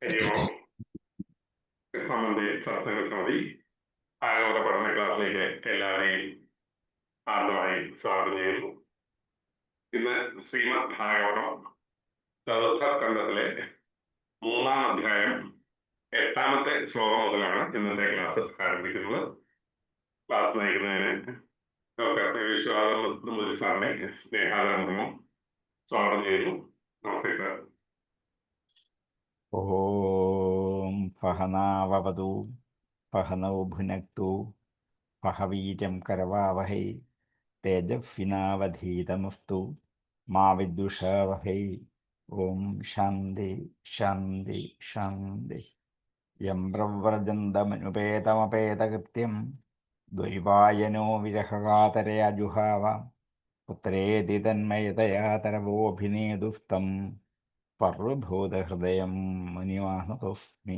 ഹരിയോം കൃഷ്ണമന്ത്രി സത്സംഗ സമിതി ഭാഗവത പഠന ക്ലാസ്സിലേക്ക് എല്ലാവരെയും ആദ്യമായി സ്വാഗതം ചെയ്യുന്നു. ഇന്ന് ശ്രീമദ് ഭാഗവതം ചതുർത്ഥ സ്കന്ധത്തിലെ 3-ാം അധ്യായം 8-ാമത്തെ ശ്ലോകം മുതലാണ് ഇന്നത്തെ ക്ലാസ് ആരംഭിക്കുന്നത്. ക്ലാസ് നയിക്കുന്നതിന് ഡോക്ടർ വിശ്വാസ സാറിനെ സ്നേഹാദരപൂർവ്വം സ്വാഗതം ചെയ്യുന്നു. നമസ്തേ സാർ. ഓം ഫഹനാവവതു ഫഹനൗ ഭുനക്തു ഫഹവീര്യം കരവാവഹൈ തേജസ്വിനാവധീതമസ്തു മാ വിദ്വിഷാവഹൈ. ഓം ശാന്തി ശാന്തി ശാന്തി. യം പ്രവ്രജന്തമനുപേതമപേതകൃത്യം ദ്വൈവായനോ വിരഹകാതരയാ ജുഹാവ പുത്രേതി തന്മയതയാ തരവോഭിനേദുസ്തം സർവഭൂതഹൃദയം മുനിവാഹനതോസ്മി.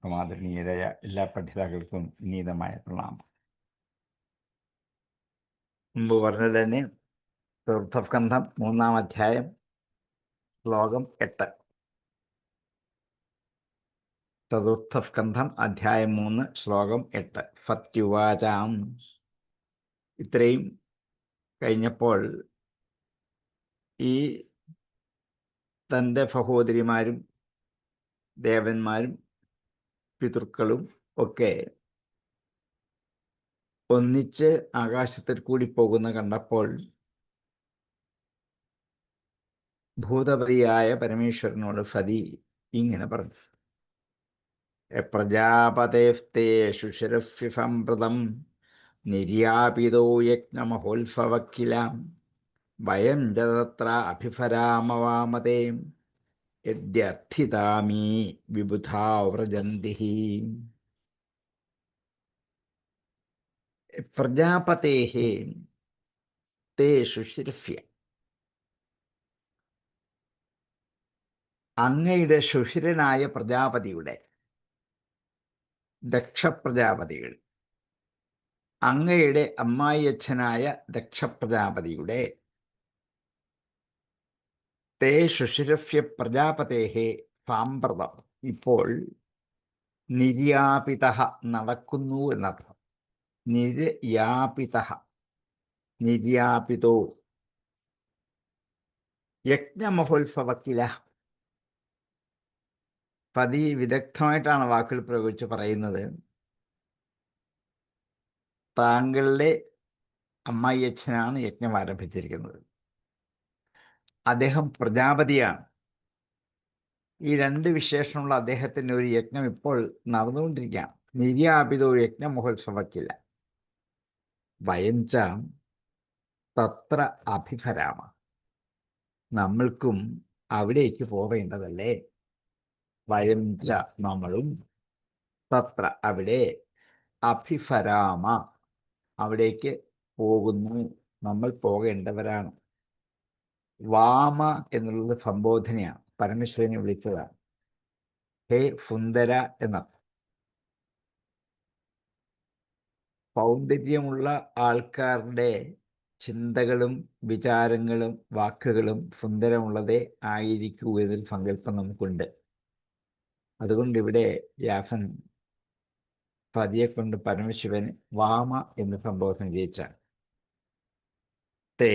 സമാദരണീയരായ എല്ലാ പഠിതാക്കൾക്കും വിനീതമായ പ്രണാമം. മുമ്പ് പറഞ്ഞത് തന്നെ ചതുർത്ഥസ്കന്ധം 3-ാം അധ്യായം ശ്ലോകം 8. ചതുർത്ഥസ്കന്ധം അധ്യായം 3 ശ്ലോകം 8. സത്യുവാചാം. ഇത്രയും കഴിഞ്ഞപ്പോൾ ഈ തൻ്റെ സഹോദരിമാരും ദേവന്മാരും പിതൃക്കളും ഒക്കെ ഒന്നിച്ച് ആകാശത്തിൽ കൂടി പോകുന്ന കണ്ടപ്പോൾ ഭൂതപതിയായ പരമേശ്വരനോട് സതി ഇങ്ങനെ പറഞ്ഞു: പ്രജാപതേസ്തേഷു ശിരസ്യ സംപ്രദം നിര്യാപിതോ യജ്ഞമഹോത്സവക്കില വയം ച തത്ര അഭിഫരാമവാമതേ യദ്യർത്ഥിതാമീ വിബുധാ വ്രജന്തി. പ്രജാപതേഃ തേഷു ശിരസ്യ. അങ്ങയുടെ ശുശിരനായ പ്രജാപതിയുടെ, ദക്ഷപ്രജാപതികൾ, അങ്ങയുടെ അമ്മായിയച്ഛനായ ദക്ഷപ്രജാപതിയുടെ, തേ ശുശിരസ്യ പ്രജാപതേഃ സാമ്പ്രതം, ഇപ്പോൾ നിര്യാപിതഃ നടക്കുന്നു എന്നർത്ഥം. നിര്യാപിതഃ, നിര്യാപിതോ യജ്ഞമഹോത്സവക്കില. പതി വിദഗ്ധമായിട്ടാണ് വാക്കുകൾ പ്രയോഗിച്ച് പറയുന്നത്. താങ്കളുടെ അമ്മായിയച്ഛനാണ് യജ്ഞം ആരംഭിച്ചിരിക്കുന്നത്. അദ്ദേഹം പ്രജാപതിയാണ്. ഈ രണ്ട് വിശേഷണമുള്ള അദ്ദേഹത്തിൻ്റെ ഒരു യജ്ഞം ഇപ്പോൾ നടന്നുകൊണ്ടിരിക്കുകയാണ്. നിര്യാപിതോ യജ്ഞമഹോത്സവക്കില്ല. വയം ച തത്ര അഭിഫരാമ. നമ്മൾക്കും അവിടേക്ക് പോവേണ്ടതല്ലേ? വയം ച നമ്മളും, തത്ര അവിടെ, അഭിഫരാമ അവിടേക്ക് പോകുന്നു, നമ്മൾ പോകേണ്ടവരാണ്. വാമ എന്നുള്ളത് സംബോധനയാണ്, പരമേശ്വരനെ വിളിച്ചതാണ്. ഹേ സുന്ദര എന്നർത്ഥം. സൗന്ദര്യമുള്ള ആൾക്കാരുടെ ചിന്തകളും വിചാരങ്ങളും വാക്കുകളും സുന്ദരമുള്ളതേ ആയിരിക്കൂ എന്നൊരു സങ്കല്പം നമുക്കുണ്ട്. അതുകൊണ്ട് ഇവിടെ വ്യാസൻ പതിയെ കൊണ്ട് പരമശിവൻ വാമ എന്ന് സംബോധന ചെയ്യിച്ചാണ്. തേ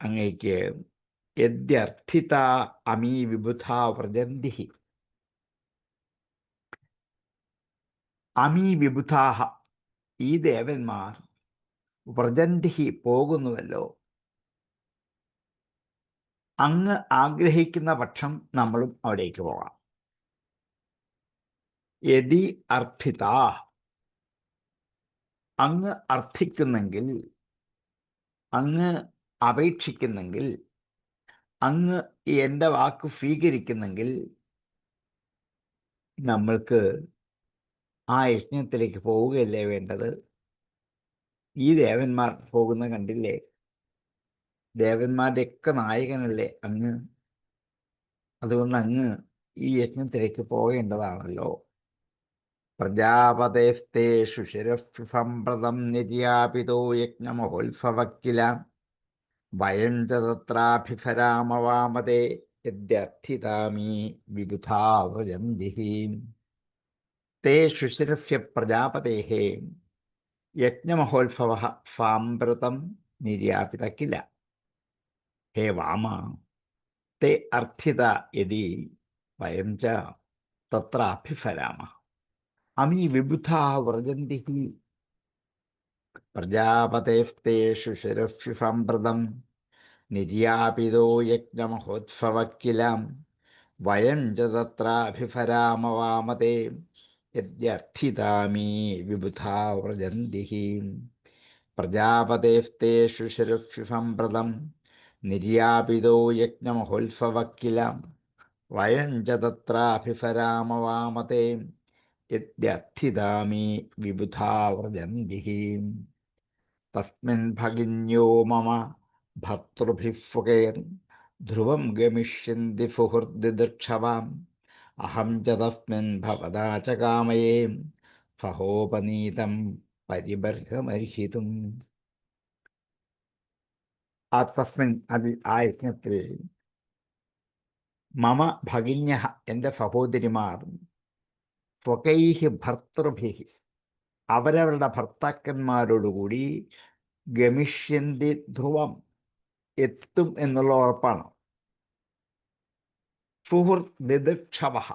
അങ്ങയ്ക്ക് യദ്യർത്ഥിത അമീ വിബുധാ വ്രജന്തി. അമീ വിബുധാഹ, ഈ ദേവന്മാർ, വ്രജന്തി പോകുന്നുവല്ലോ. അങ്ങ് ആഗ്രഹിക്കുന്ന പക്ഷം നമ്മളും അവിടേക്ക് പോകാം. യദി അർത്ഥിത, അങ്ങ് അർത്ഥിക്കുന്നെങ്കിൽ, അങ്ങ് അപേക്ഷിക്കുന്നെങ്കിൽ, അങ്ങ് എൻ്റെ വാക്ക് സ്വീകരിക്കുന്നെങ്കിൽ നമ്മൾക്ക് ആ യജ്ഞത്തിലേക്ക് പോവുകയല്ലേ വേണ്ടത്? ഈ ദേവന്മാർ പോകുന്ന കണ്ടില്ലേ? ദേവന്മാരുടെയൊക്കെ നായകനല്ലേ അങ്ങ്? അതുകൊണ്ട് അങ്ങ് ഈ യജ്ഞത്തിലേക്ക് പോകേണ്ടതാണല്ലോ. പ്രജാപതേസ്തേഷു ശിരസ്സു സംപ്രദം നിര്യാപിതോ യജ്ഞമഹോത്സവക്കില വയം ച തത്രാഭിഫരാമവാമതേ യദ്യർത്ഥിതാമി വിബുധാ വ്രജന്തി തേ ശുശ്രൂഷ്യ പ്രജാപതേഃ യജ്ഞമഹോത്സവഃ സാമ്പ്രതം നിര്യാപിത കില. ഹേ വാമ, തേ അർത്ഥിത യദി വയം ച തത്രാഭിഫരാമഃ. അമി വിബുധാ വ്രജന്തി പ്രജാപതേസ്തേ ശുശ്രൂഷ്യ സാമ്പ്രതം നിര്യാപിതോ യജ്ഞമഹോത്സവഃ കില. വയം ച തത്രാഭിഫരാമവാമതേ യദ്യർത്ഥിതാമി വിബുധാ വ്രജന്തി. പ്രജാപതേസ്തേ ശുശ്രൂഷ്യ സാമ്പ്രതം നിര്യാപിതോ യജ്ഞമഹോത്സവഃ കില. വയം ച തത്രാഭിഫരാമവാമതേ യദ്യർത്ഥിതാമി വിബുധാ വ്രജന്തി. തസ്മിൻ ഭഗിന്യോ മമ ഭർതൃഭിः സ്വകൈർ ധ്രുവം ഗമിഷ്യന്തി സുഹൃദ്ദിദൃക്ഷവാം. അഹം ച തസ്മിൻ ഭവതാ ച കാമയേ സഹോപനീതം പരിബർഹമർഹിതും. തസ്മിൻ അതിൽ ആ യജ്ഞത്തിൽ മമ ഭഗിന്യഃ എൻ്റെ സഹോദരിമാർ സ്വകൈഃ ഭർതൃഭിः അവരവരുടെ ഭർത്താക്കന്മാരോടുകൂടി ഗമിഷ്യന്തി ധ്രുവം എത്തും എന്നുള്ള ഉറപ്പാണ്. സുഹൃദ്ദിദൃക്ഷവഃ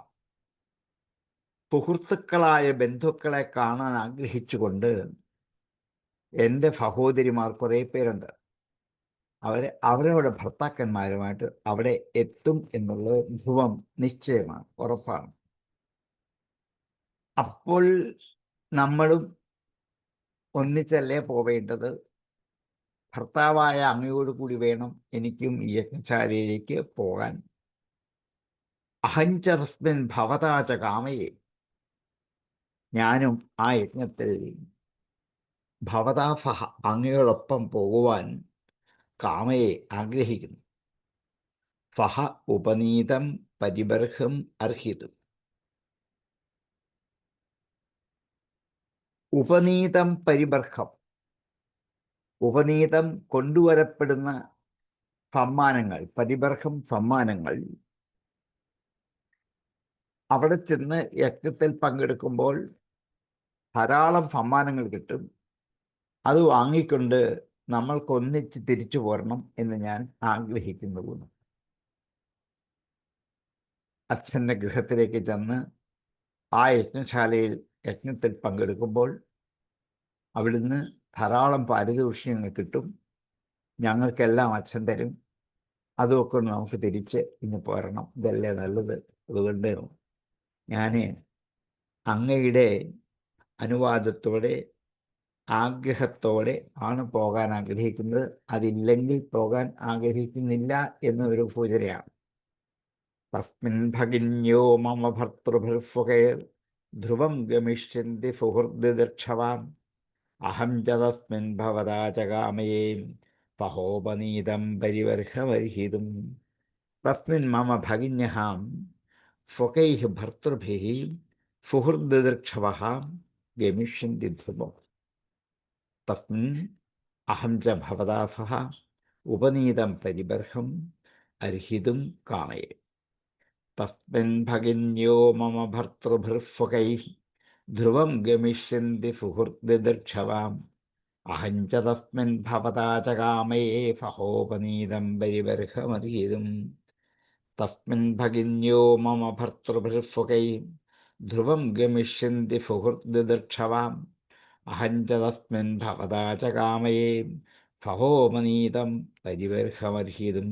സുഹൃത്തുക്കളായ ബന്ധുക്കളെ കാണാൻ ആഗ്രഹിച്ചുകൊണ്ട് എൻ്റെ സഹോദരിമാർ കുറേ പേരുണ്ട്. അവരവരുടെ ഭർത്താക്കന്മാരുമായിട്ട് അവിടെ എത്തും എന്നുള്ളത് ധ്രുവം നിശ്ചയമാണ്, ഉറപ്പാണ്. അപ്പോൾ നമ്മളും ഒന്നിച്ചല്ലേ പോവേണ്ടത്? ഭർത്താവായ അങ്ങയോട് കൂടി വേണം എനിക്കും ഈ യജ്ഞശാലയിലേക്ക് പോകാൻ. അഹഞ്ച തസ്മിൻ ഭവതാ ച കാമയേ, ഞാനും ആ യജ്ഞത്തിൽ ഭവതാ സഹ അങ്ങയോടൊപ്പം പോകുവാൻ കാമയെ ആഗ്രഹിക്കുന്നു. സഹ ഉപനീതം പരിബർഹം അർഹിതും. ഉപനീതം പരിബർഹം, ഉപനീതം കൊണ്ടുവരപ്പെടുന്ന സമ്മാനങ്ങൾ, പരിബർഹം സമ്മാനങ്ങൾ. അവിടെ ചെന്ന് യജ്ഞത്തിൽ പങ്കെടുക്കുമ്പോൾ ധാരാളം സമ്മാനങ്ങൾ കിട്ടും. അത് വാങ്ങിക്കൊണ്ട് നമ്മൾക്കൊന്നിച്ച് തിരിച്ചു പോരണം എന്ന് ഞാൻ ആഗ്രഹിക്കുന്നു. അച്ഛൻ്റെ ഗൃഹത്തിലേക്ക് ചെന്ന് ആ യജ്ഞശാലയിൽ യജ്ഞത്തിൽ പങ്കെടുക്കുമ്പോൾ അവിടുന്ന് ധാരാളം പാരിതോഷികങ്ങൾ കിട്ടും. ഞങ്ങൾക്കെല്ലാം അച്ഛൻ തരും. അതുമൊക്കെ നമുക്ക് തിരിച്ച് ഇന്ന് പോരണം. ഇതല്ലേ നല്ലത്. അതുകൊണ്ട് ഞാൻ അങ്ങയുടെ അനുവാദത്തോടെ ആഗ്രഹത്തോടെ ആണ് പോകാൻ ആഗ്രഹിക്കുന്നത്. അതില്ലെങ്കിൽ പോകാൻ ആഗ്രഹിക്കുന്നില്ല എന്നൊരു സൂചനയാണ്. തസ്മിൻ ഭഗിന്യോ മമ ഭർതൃഭിർസ്വകൈർ ധ്രുവം ഗമിഷ്യന്തി സുഹൃദ്ദിദൃക്ഷവാം. അഹം ച തസ്മിൻ ഭവതാ ച കാമയേ സഹോപനീതം പരിബർഹമർഹിതും. തസ്മിൻ മമ ഭഗിന്യഃ സ്വകൈഃ ഭർതൃഭിः സുഹൃദ്ദിദൃക്ഷവः ഗമിഷ്യന്തി ധ്രുവം. തസ്മിൻ അഹം ച ഭവതാ സഹ ഉപനീതം പരിബർഹം അർഹിതും കാമയേ. തസ്മിൻ ഭഗിന്യോ മമ ഭർതൃഭിർസ്വകൈഃ ധ്രുവം ഗമിഷ്യന്തി സുഹൃദ്ദിദൃക്ഷവാം. അഹം ച തസ്മിൻ ഭവതാ ച കാമയേ സഹോപനീതം പരിബർഹമർഹിതും. തസ്മിൻ ഭഗിന്യോ മമ ഭർതൃഭിർസ്വകൈഃ ധ്രുവം ഗമിഷ്യന്തി സുഹൃദ്ദിദൃക്ഷവാം. അഹം ച തസ്മിൻ ഭവതാ ച കാമയേ സഹോപനീതം പരിബർഹമർഹിതും.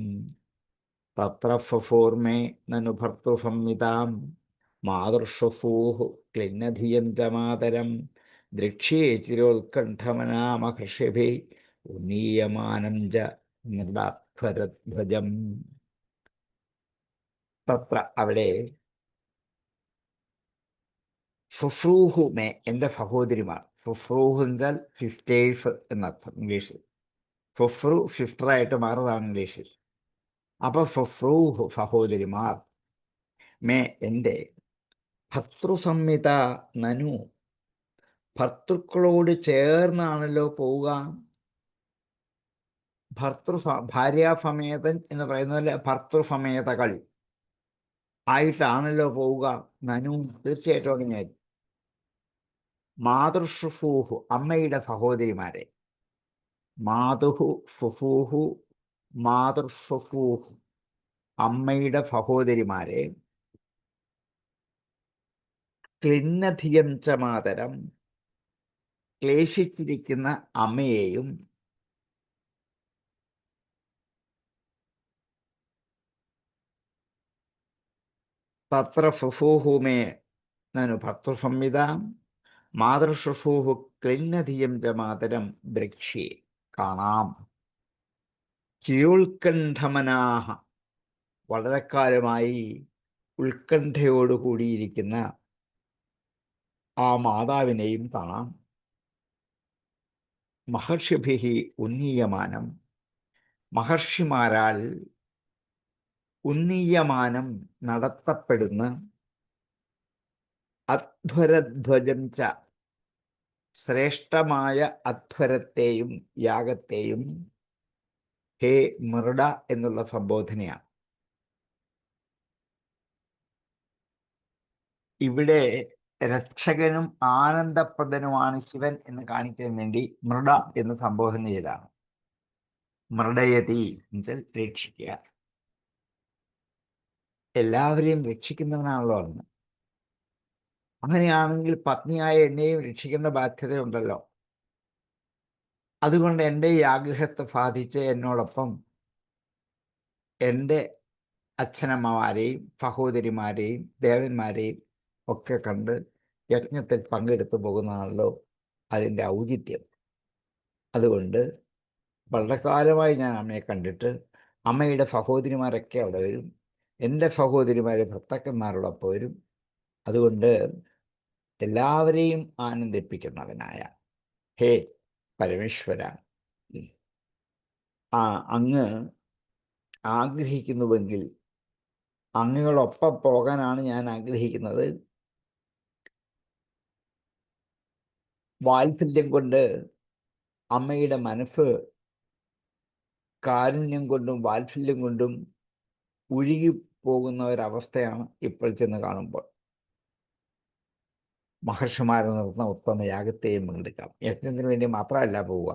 തത്ര സ്വഫോർമേ നനു ഭർതൃസംഹിതാം മാതൃശ്വസൂഃ ക്ലിന്നധിയം ച മാതരം. ദൃക്ഷ്യേ ചിരോത്കണ്ഠമനാമഹർഷിഭിः ഉന്നീയമാനം ച നൃടാധ്വരധ്വജം. തത്ര അവിടെ ശുശ്രൂഹു മേ എൻ്റെ സഹോദരിമാർ. ശുശ്രൂഹു എന്നാൽ സിസ്റ്റേഴ്സ് എന്നർത്ഥം ഇംഗ്ലീഷിൽ. ശുശ്രു സിസ്റ്ററായിട്ട് മാറുന്നതാണ് ഇംഗ്ലീഷിൽ. അപ്പോൾ ശുശ്രൂഹു സഹോദരിമാർ മേ എൻ്റെ ഭർതൃസംഹിത നനു ഭർത്തൃക്കളോട് ചേർന്നാണല്ലോ പോവുക. ഭാര്യാസമേതൻ എന്ന് പറയുന്ന പോലെ ഭർത്തൃസമേതകൾ ആയിട്ടാണല്ലോ പോവുക. നനു തീർച്ചയായിട്ടും അങ്ങനെയായിരിക്കും. മാതൃശുഫൂഹു അമ്മയുടെ സഹോദരിമാരെ, മാതുഹു ശുഫൂഹു മാതൃശുഫൂഹു അമ്മയുടെ സഹോദരിമാരെ, ക്ലിന്നധിയം ച മാതരം ക്ലേശിച്ചിരിക്കുന്ന അമ്മയെയും, തത്ര ഫുഫൂഹുമേ നനു ഭർത്തൃസംഹിത മാതൃശുഫൂഹു ക്ലിന്നധിയം ച മാതരം ദ്രക്ഷ്യേ കാണാം. ചിരുത്കണ്ഠമനാഹ വളരെ കാലമായി ഉത്കണ്ഠയോടുകൂടിയിരിക്കുന്ന ആ മാതാവിനെയും കാണാം. മഹർഷിഭിഹി ഉന്നീയമാനം മഹർഷിമാരാൽ ഉന്നീയമാനം നടത്തപ്പെടുന്ന അധ്വരധ്വജം ച ശ്രേഷ്ഠമായ അധ്വരത്തെയും യാഗത്തെയും ഹേ മൃഡ എന്നുള്ള സംബോധനയാണ്. ഇവിടെ രക്ഷകനും ആനന്ദപ്രദനുമാണ് ശിവൻ എന്ന് കാണിക്കാൻ വേണ്ടി മൃഡ എന്ന് സംബോധന ചെയ്താണ്. മൃഡയതി എന്നുവെച്ചാൽ രക്ഷിക്കുക. എല്ലാവരെയും രക്ഷിക്കുന്നവനാണല്ലോ അന്ന്. അങ്ങനെയാണെങ്കിൽ പത്നിയായ എന്നെയും രക്ഷിക്കേണ്ട ബാധ്യതയുണ്ടല്ലോ. അതുകൊണ്ട് എൻ്റെ ഈ ആഗ്രഹത്തെ ബാധിച്ച് എന്നോടൊപ്പം എൻ്റെ അച്ഛനമ്മമാരെയും സഹോദരിമാരെയും ദേവന്മാരെയും ഒക്കെ കണ്ട് യജ്ഞത്തിൽ പങ്കെടുത്തു പോകുന്നതാണല്ലോ അതിൻ്റെ ഔചിത്യം. അതുകൊണ്ട് വളരെ കാലമായി ഞാൻ അമ്മയെ കണ്ടിട്ട് അമ്മയുടെ സഹോദരിമാരൊക്കെ അവിടെ വരും, എൻ്റെ സഹോദരിമാരെ ഭർത്താക്കന്മാരോടൊപ്പം വരും. അതുകൊണ്ട് എല്ലാവരെയും ആനന്ദിപ്പിക്കുന്നവനായ ഹേ പരമേശ്വര, അങ്ങ് ആഗ്രഹിക്കുന്നുവെങ്കിൽ അങ്ങയോടൊപ്പം പോകാനാണ് ഞാൻ ആഗ്രഹിക്കുന്നത്. വാത്സല്യം കൊണ്ട് അമ്മയുടെ മനസ്സ് കാരുണ്യം കൊണ്ടും വാത്സല്യം കൊണ്ടും ഒഴുകിപ്പോകുന്ന ഒരവസ്ഥയാണ് ഇപ്പോൾ ചെന്ന് കാണുമ്പോൾ. മഹർഷിമാരെ നടത്തുന്ന ഉത്തമ യാഗത്തെയും പങ്കെടുക്കാം. യജ്ഞത്തിന് വേണ്ടി മാത്രമല്ല പോവുക.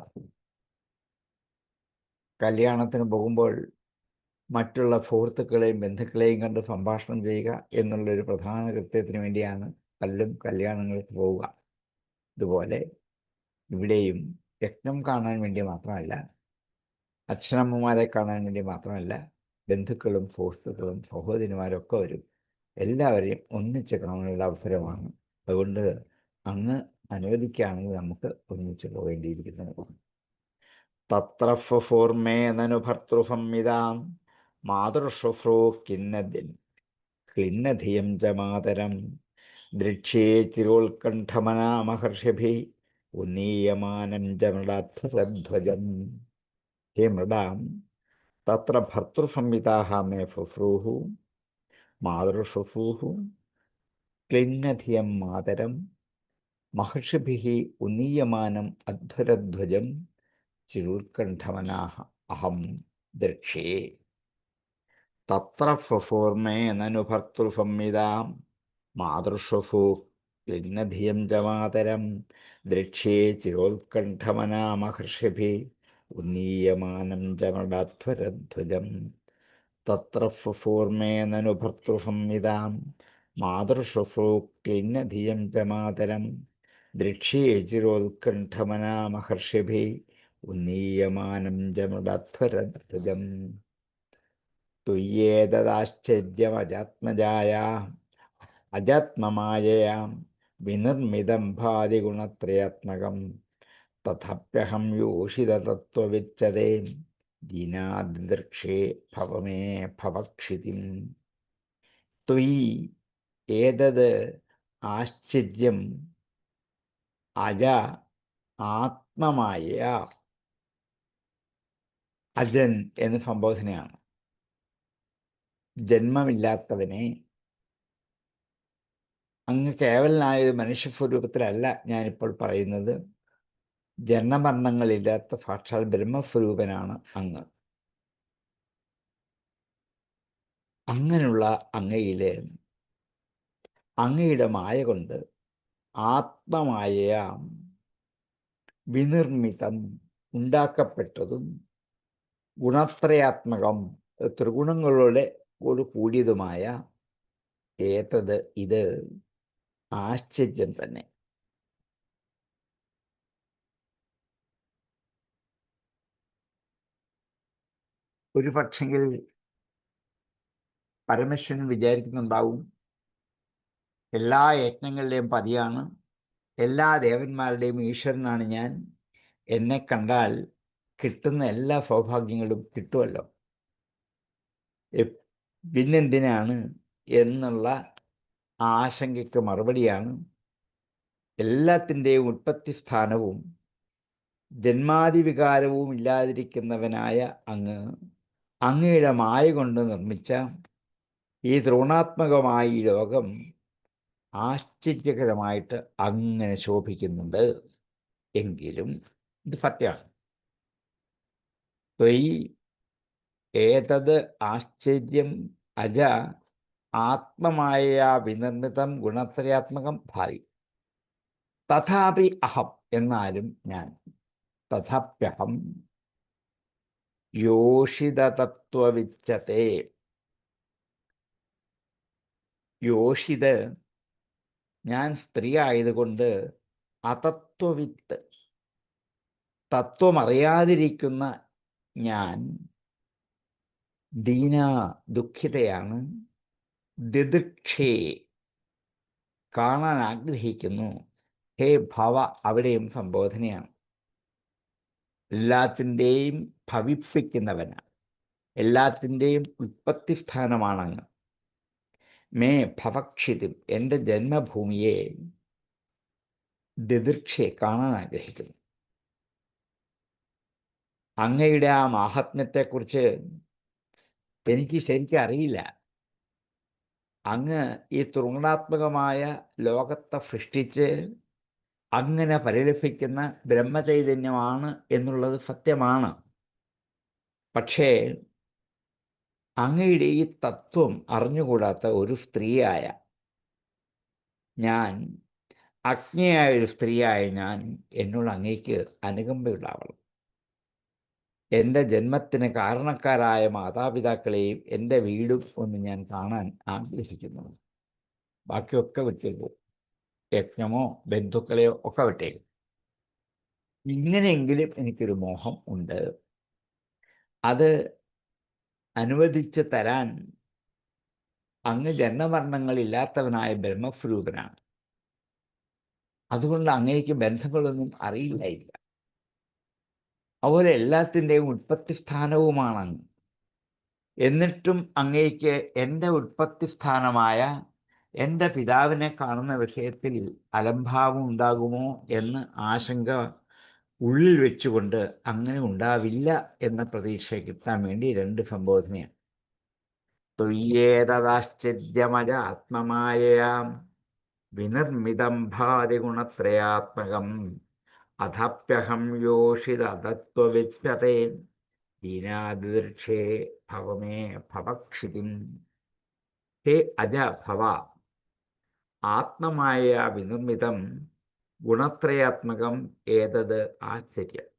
കല്യാണത്തിന് പോകുമ്പോൾ മറ്റുള്ള സുഹൃത്തുക്കളെയും ബന്ധുക്കളെയും കണ്ട് സംഭാഷണം ചെയ്യുക എന്നുള്ളൊരു പ്രധാന കൃത്യത്തിന് വേണ്ടിയാണ് പലരും കല്യാണങ്ങൾക്ക് പോവുക. ഇതുപോലെ ഇവിടെയും യജ്ഞം കാണാൻ വേണ്ടി മാത്രമല്ല, അച്ഛനമ്മമാരെ കാണാൻ വേണ്ടി മാത്രമല്ല, ബന്ധുക്കളും സുഹൃത്തുക്കളും സഹോദരിമാരൊക്കെ വരും. എല്ലാവരെയും ഒന്നിച്ച് കാണാനുള്ള അവസരമാണ്. അതുകൊണ്ട് അങ്ങ് അനുവദിക്കുകയാണെങ്കിൽ നമുക്ക് ഒന്നിച്ച് പോകേണ്ടിയിരിക്കുന്നു. തത്ര ഫുഫൂർമേ നനു ഭർത്തൃസംഹിതാം മാതൃശുശ്രൂ ക്ലിന്നധിയം ച മാതരം ദൃക്ഷ്യേ ചിരോത്കണ്ഠമനാ മഹർഷിഭി ഉന്നീയമാനം ച മൃഡാധ്വജം. ഹേ മൃഡാം, തത്ര ഭർത്തൃസംഹിതാഃ മേ ഫുഫ്രൂഹു മാതൃശുശ്രൂഹു ക്ലിന്നധിയം മാതരം മഹർഷിഭിഃ ഉന്നീയമാനം അധ്വരധ്വജം ചിരുത്കണ്ഠമനാഃ അഹം ദൃക്ഷ്യേ. തത്ര ഫുഫൂർമേ നനു ഭർത്തൃസംഹിതാം മാതൃശുശ്രൂ ക്ലിന്നധിയം ച മാതരം ദൃക്ഷ്യേ ചിരോത്കണ്ഠമനാ മഹർഷിഭിഃ ഉന്നീയമാനം ച മൃഡാധ്വരധ്വജം. തത്ര ഫുഫൂർമേ നനു ഭർത്തൃസംഹിതാം മാതൃശുശ്രൂ ക്ലിന്നധിയം ച മാതരം ദൃക്ഷ്യേ ചിരോത്കണ്ഠമനാ മഹർഷിഭിഃ ഉന്നീയമാനം ച മൃഡാധ്വരധ്വജം. തുയ്യേതദാശ്ചര്യമജാത്മജായാ അജാത്മമായയാം വിനിർമ്മിതം ഭാതി ഗുണത്രയാത്മകം തഥപ്യഹം യോഷിതതത്വവിച്ഛതേ ദീനാദ്ദൃക്ഷേ ഭവമേ ഭവക്ഷിതിം. ത്വയി ഏതത് ആശ്ചര്യം അജ ആത്മമായ. അജൻ എന്ന് സംബോധനയാണ്. ജന്മമില്ലാത്തവനെ, അങ്ങ് കേവലനായ ഒരു മനുഷ്യസ്വരൂപത്തിലല്ല ഞാനിപ്പോൾ പറയുന്നത്. ജന്മമരണങ്ങളില്ലാത്ത സാക്ഷാൽ ബ്രഹ്മസ്വരൂപനാണ് അങ്ങ്. അങ്ങനെയുള്ള അങ്ങയിലെ അങ്ങയുടെ മായ കൊണ്ട് ആത്മമായ വിനിർമ്മിതം ഉണ്ടാക്കപ്പെട്ടതും ഗുണത്രയാത്മകം ത്രിഗുണങ്ങളുടെ കൂടിയതുമായ ഏതത് ഇത് ആശ്ചര്യം തന്നെ. ഒരു പക്ഷെങ്കിൽ പരമേശ്വരൻ വിചാരിക്കുന്നുണ്ടാവും, എല്ലാ യജ്ഞങ്ങളുടെയും പതിയാണ്, എല്ലാ ദേവന്മാരുടെയും ഈശ്വരനാണ് ഞാൻ, എന്നെ കണ്ടാൽ കിട്ടുന്ന എല്ലാ സൗഭാഗ്യങ്ങളും കിട്ടുമല്ലോ, പിന്നെന്തിനാണ് എന്നുള്ള ആശങ്കയ്ക്ക് മറുപടിയാണ്, എല്ലാത്തിൻ്റെയും ഉൽപ്പത്തി സ്ഥാനവും ജന്മാതിവികാരവും ഇല്ലാതിരിക്കുന്നവനായ അങ്ങയുടെ മായ കൊണ്ട് നിർമ്മിച്ച ഈ ത്രിഗുണാത്മകമായ ഈ ലോകം ആശ്ചര്യകരമായിട്ട് അങ്ങനെ ശോഭിക്കുന്നുണ്ട്. എങ്കിലും ഇത് സത്യമാണ്. ഏതത് ആശ്ചര്യം അജ ആത്മമായ വിനിർമ്മിതം ഗുണത്രയാത്മകം ഭാവി തഥാപി അഹം, എന്നാലും ഞാൻ, തഥാപ്യഹം യോഷിതതത്വവിച്യത്തെ. യോഷിത് ഞാൻ സ്ത്രീ ആയതുകൊണ്ട് അതത്വവിത്ത് തത്വമറിയാതിരിക്കുന്ന ഞാൻ ദീന ദുഃഖിതയാണ്, ദിദിക്ഷേ കാണാൻ ആഗ്രഹിക്കുന്നു. ഹേ ഭവ അവിടെയും സംബോധനയാണ്. എല്ലാത്തിൻ്റെയും ഭവിപ്പിക്കുന്നവനാണ്, എല്ലാത്തിൻ്റെയും ഉൽപ്പത്തി സ്ഥാനമാണങ്ങ്. മേ ഭവക്ഷിതും എൻ്റെ ജന്മഭൂമിയെ ദിദിക്ഷയെ കാണാൻ ആഗ്രഹിക്കുന്നു. അങ്ങയുടെ ആ മാഹാത്മ്യത്തെക്കുറിച്ച് എനിക്ക് ശരിക്കും അറിയില്ല. അങ്ങ് ഈ ത്രിഗുണാത്മകമായ ലോകത്തെ സൃഷ്ടിച്ച് അങ്ങനെ പരിലപിക്കുന്ന ബ്രഹ്മചൈതന്യമാണ് എന്നുള്ളത് സത്യമാണ്. പക്ഷേ അങ്ങയുടെ ഈ തത്വം അറിഞ്ഞുകൂടാത്ത ഒരു സ്ത്രീയായ ഞാൻ, അജ്ഞയായ ഒരു സ്ത്രീയായ ഞാൻ, എന്നോട് അങ്ങേക്ക് അനുകമ്പയുണ്ടാവണം. എൻ്റെ ജന്മത്തിന് കാരണക്കാരായ മാതാപിതാക്കളെയും എൻ്റെ വീടും ഒന്ന് ഞാൻ കാണാൻ ആഗ്രഹിക്കുന്നു. ബാക്കിയൊക്കെ വിട്ടേക്കും, യജ്ഞമോ ബന്ധുക്കളെയോ ഒക്കെ വിട്ടേക്കും. ഇങ്ങനെയെങ്കിലും എനിക്കൊരു മോഹം ഉണ്ട്. അത് അനുവദിച്ച് തരാൻ അങ്ങ് ജന്മമരണങ്ങളില്ലാത്തവനായ ബ്രഹ്മസ്വരൂപനാണ്. അതുകൊണ്ട് അങ്ങേക്ക് ബന്ധങ്ങളൊന്നും അറിയില്ലായില്ല. അതുപോലെ എല്ലാത്തിൻ്റെയും ഉൽപ്പത്തി സ്ഥാനവുമാണ് അങ്ങ്. എന്നിട്ടും അങ്ങേക്ക് എൻ്റെ ഉൽപ്പത്തി സ്ഥാനമായ എൻ്റെ പിതാവിനെ കാണുന്ന വിഷയത്തിൽ അലംഭാവം ഉണ്ടാകുമോ എന്ന് ആശങ്ക ഉള്ളിൽ വെച്ചുകൊണ്ട് അങ്ങനെ ഉണ്ടാവില്ല എന്ന പ്രതീക്ഷ കിട്ടാൻ വേണ്ടി രണ്ട് സംബോധനയാണ്. ത്വയ്യേതദാശ്ചര്യമജ ആത്മമായയാം വിനിർമ്മിതം ഭാതി ഗുണത്രയാത്മകം അധപ്യഹം യോഷിതതത്വവിച്യത്തെ ദീനാദിദൃക്ഷേ ഭവമേ ഭവക്ഷിതിം. ഹേ അജ ഭവ, ആത്മമായ വിനിർമ്മിതം ഗുണത്രയാത്മകം ഏതത് ആശ്ചര്യം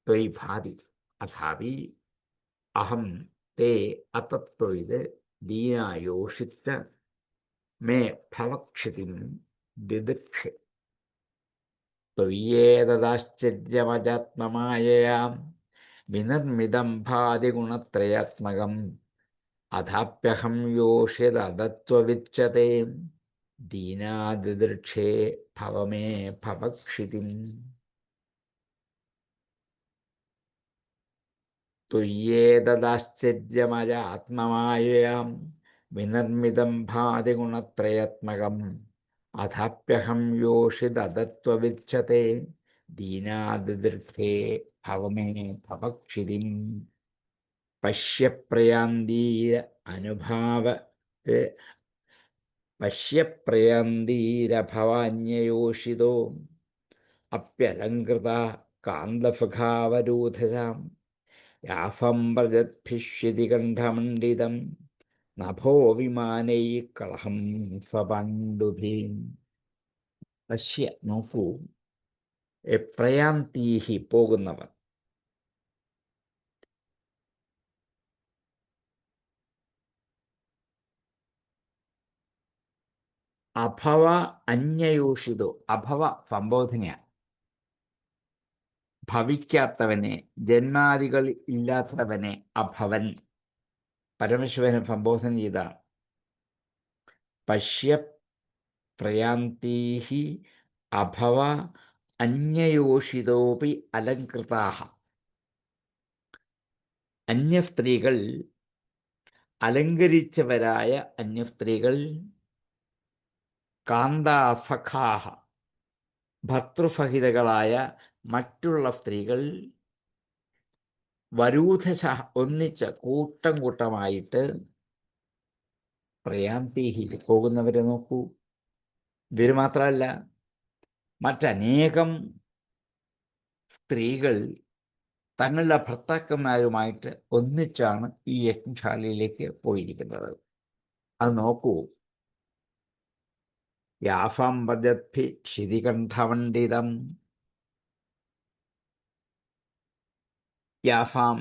ത്വയി ഭാതി അഥാപി അഹം തേ അതത്വവിത് ദീനായോഷിച്ച മേ ഭവക്ഷിതിം ദിദിക്ഷേ. ത്വയ്യേതദാശ്ചര്യമജാത്മമായയാം വിനിർമ്മിതം ഭാതി ഗുണത്രയാത്മകം അഥാപ്യഹം യോഷിതതത്വവിച്യത്തെ ദീനാദിദൃക്ഷേ ഭവമേ ഭവക്ഷിതിം. ത്വയ്യേതദാശ്ചര്യമജ ആത്മമായയാം വിനിർമ്മിതം ഭാതി ഗുണത്രയാത്മകം അഥാപ്യഹം യോഷിതതത്വവിച്യത്തെ ദീനാദിദൃക്ഷേ ഭവമേ ഭവക്ഷിതിം. പശ്യപ്രയാന്തീര അനുഭാവ പശ്യപ്രയന്തീരഭവാന്യയോഷിതോ അപ്യലങ്കൃത കാന്തഫകാവരൂധരാം യാഫം പ്രജദ്ഭിഷ്യതി കണ്ഠമണ്ഡിതം നഭോ വിമാനൈ കളഹം സ്വപണ്ഡുഭീം. പശ്യ, നോക്കൂ, പ്രയാന്തീഹി, പോകുന്നവർ, അഭവ അന്യയൂഷിതോ, അഭവ സംബോധനയാണ്, ഭവിക്കാത്തവനെ, ജന്മാദികൾ ഇല്ലാത്തവനെ അഭവൻ പരമശിവനെ സംബോധന ചെയ്താണ്. പശ്യ പ്രയാന്തീഹി അഭവ അന്യയോഷിതോപി അലങ്കൃതാഹ. അന്യസ്ത്രീകൾ, അലങ്കരിച്ചവരായ അന്യസ്ത്രീകൾ, കാന്താഫഖാഹ, ഭർത്തൃസഹിതകളായ മറ്റുള്ള സ്ത്രീകൾ, വരൂഥശ, ഒന്നിച്ച് കൂട്ടം കൂട്ടമായിട്ട്, പ്രയാന്തീഹി, പോകുന്നവരെ നോക്കൂ. ഇവർ മാത്രമല്ല, മറ്റനേകം സ്ത്രീകൾ തങ്ങളുടെ ഭർത്താക്കന്മാരുമായിട്ട് ഒന്നിച്ചാണ് ഈ യജ്ഞശാലയിലേക്ക് പോയിരിക്കുന്നത്. അത് നോക്കൂ. യാഫം വജദ്ഭി ക്ഷിതികണ്ഠമണ്ഡിതം, യാഫാം,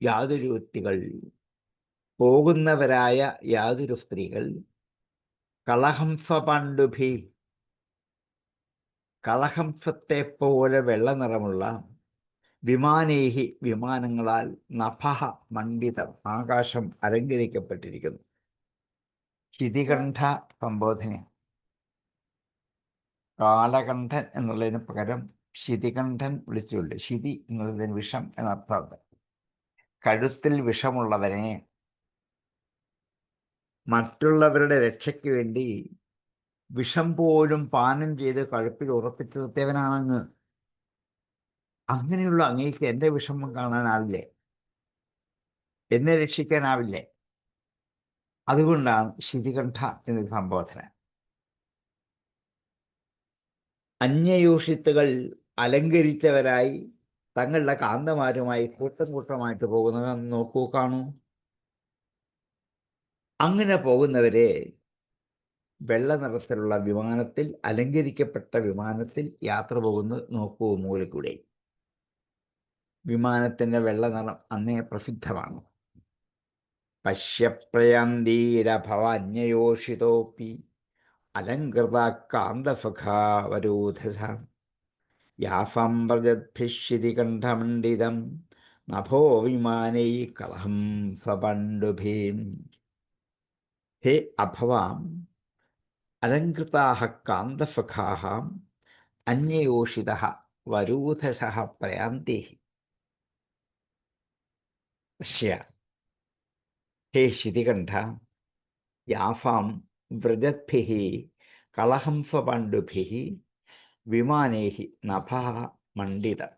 യാതൊരു വ്യക്തികൾ, പോകുന്നവരായ യാതൊരു സ്ത്രീകൾ, കളഹംസ പാണ്ഡുഭി, കളഹംസത്തെ പോലെ വെള്ള നിറമുള്ള, വിമാനേഹി, വിമാനങ്ങളാൽ, നഭഃ മണ്ഡിതം, ആകാശം അലങ്കരിക്കപ്പെട്ടിരിക്കുന്നു. ക്ഷിതികണ്ഠ സംബോധന. കാലകണ്ഠൻ എന്നുള്ളതിന് പകരം ശിതികണ്ഠൻ വിളിച്ചുകൊണ്ട്, ശിതി എന്നുള്ളതിന് വിഷം എന്നർത്ഥമുണ്ട്. കഴുത്തിൽ വിഷമുള്ളവനെ മറ്റുള്ളവരുടെ രക്ഷയ്ക്ക് വേണ്ടി വിഷം പോലും പാനം ചെയ്ത് കഴുപ്പിൽ ഉറപ്പിച്ചു നിർത്തിയവനാണങ്ങ്. അങ്ങനെയുള്ള അങ്ങേക്ക് എൻ്റെ വിഷമം കാണാനാവില്ലേ? എന്നെ രക്ഷിക്കാനാവില്ലേ? അതുകൊണ്ടാണ് ശിതികണ്ഠ എന്നൊരു സംബോധന. അന്യയൂഷിത്തുകൾ അലങ്കരിച്ചവരായി തങ്ങളുടെ കാന്തമാരുമായി കൂട്ടം കൂട്ടമായിട്ട് പോകുന്നത് നോക്കൂ, കാണൂ. അങ്ങനെ പോകുന്നവരെ വെള്ള നിറത്തിലുള്ള വിമാനത്തിൽ, അലങ്കരിക്കപ്പെട്ട വിമാനത്തിൽ യാത്ര പോകുന്നത് നോക്കൂ. മൂലക്കൂടെ വിമാനത്തിൻ്റെ വെള്ള നിറം അന്നേ പ്രസിദ്ധമാണ്. പശ്യപ്രയന്തീരഭവന്യയോഷിതോപി അലങ്കൃത കാന്തസുഖാവരോധ യാഫം വ്രജദ്ഭിഷ്യതി കണ്ഠമണ്ഡിതം നഭോ വിമാനൈ കളഹം സ്വപണ്ഡുഭീം. ഹേ അഭവാം, അലങ്കൃതാഃ കാന്തസുഖാഃ അന്യയോഷിതഃ വരൂഥശഃ പ്രയാന്തൈഃ. പശ്യ, ഹേ ശിതികണ്ഠ, യാഫാം വ്രജദ്ഭിഃ കളഹംസപാണ്ഡുഭിഃ വിമാനൈഃ നഭഃ മണ്ഡിതം.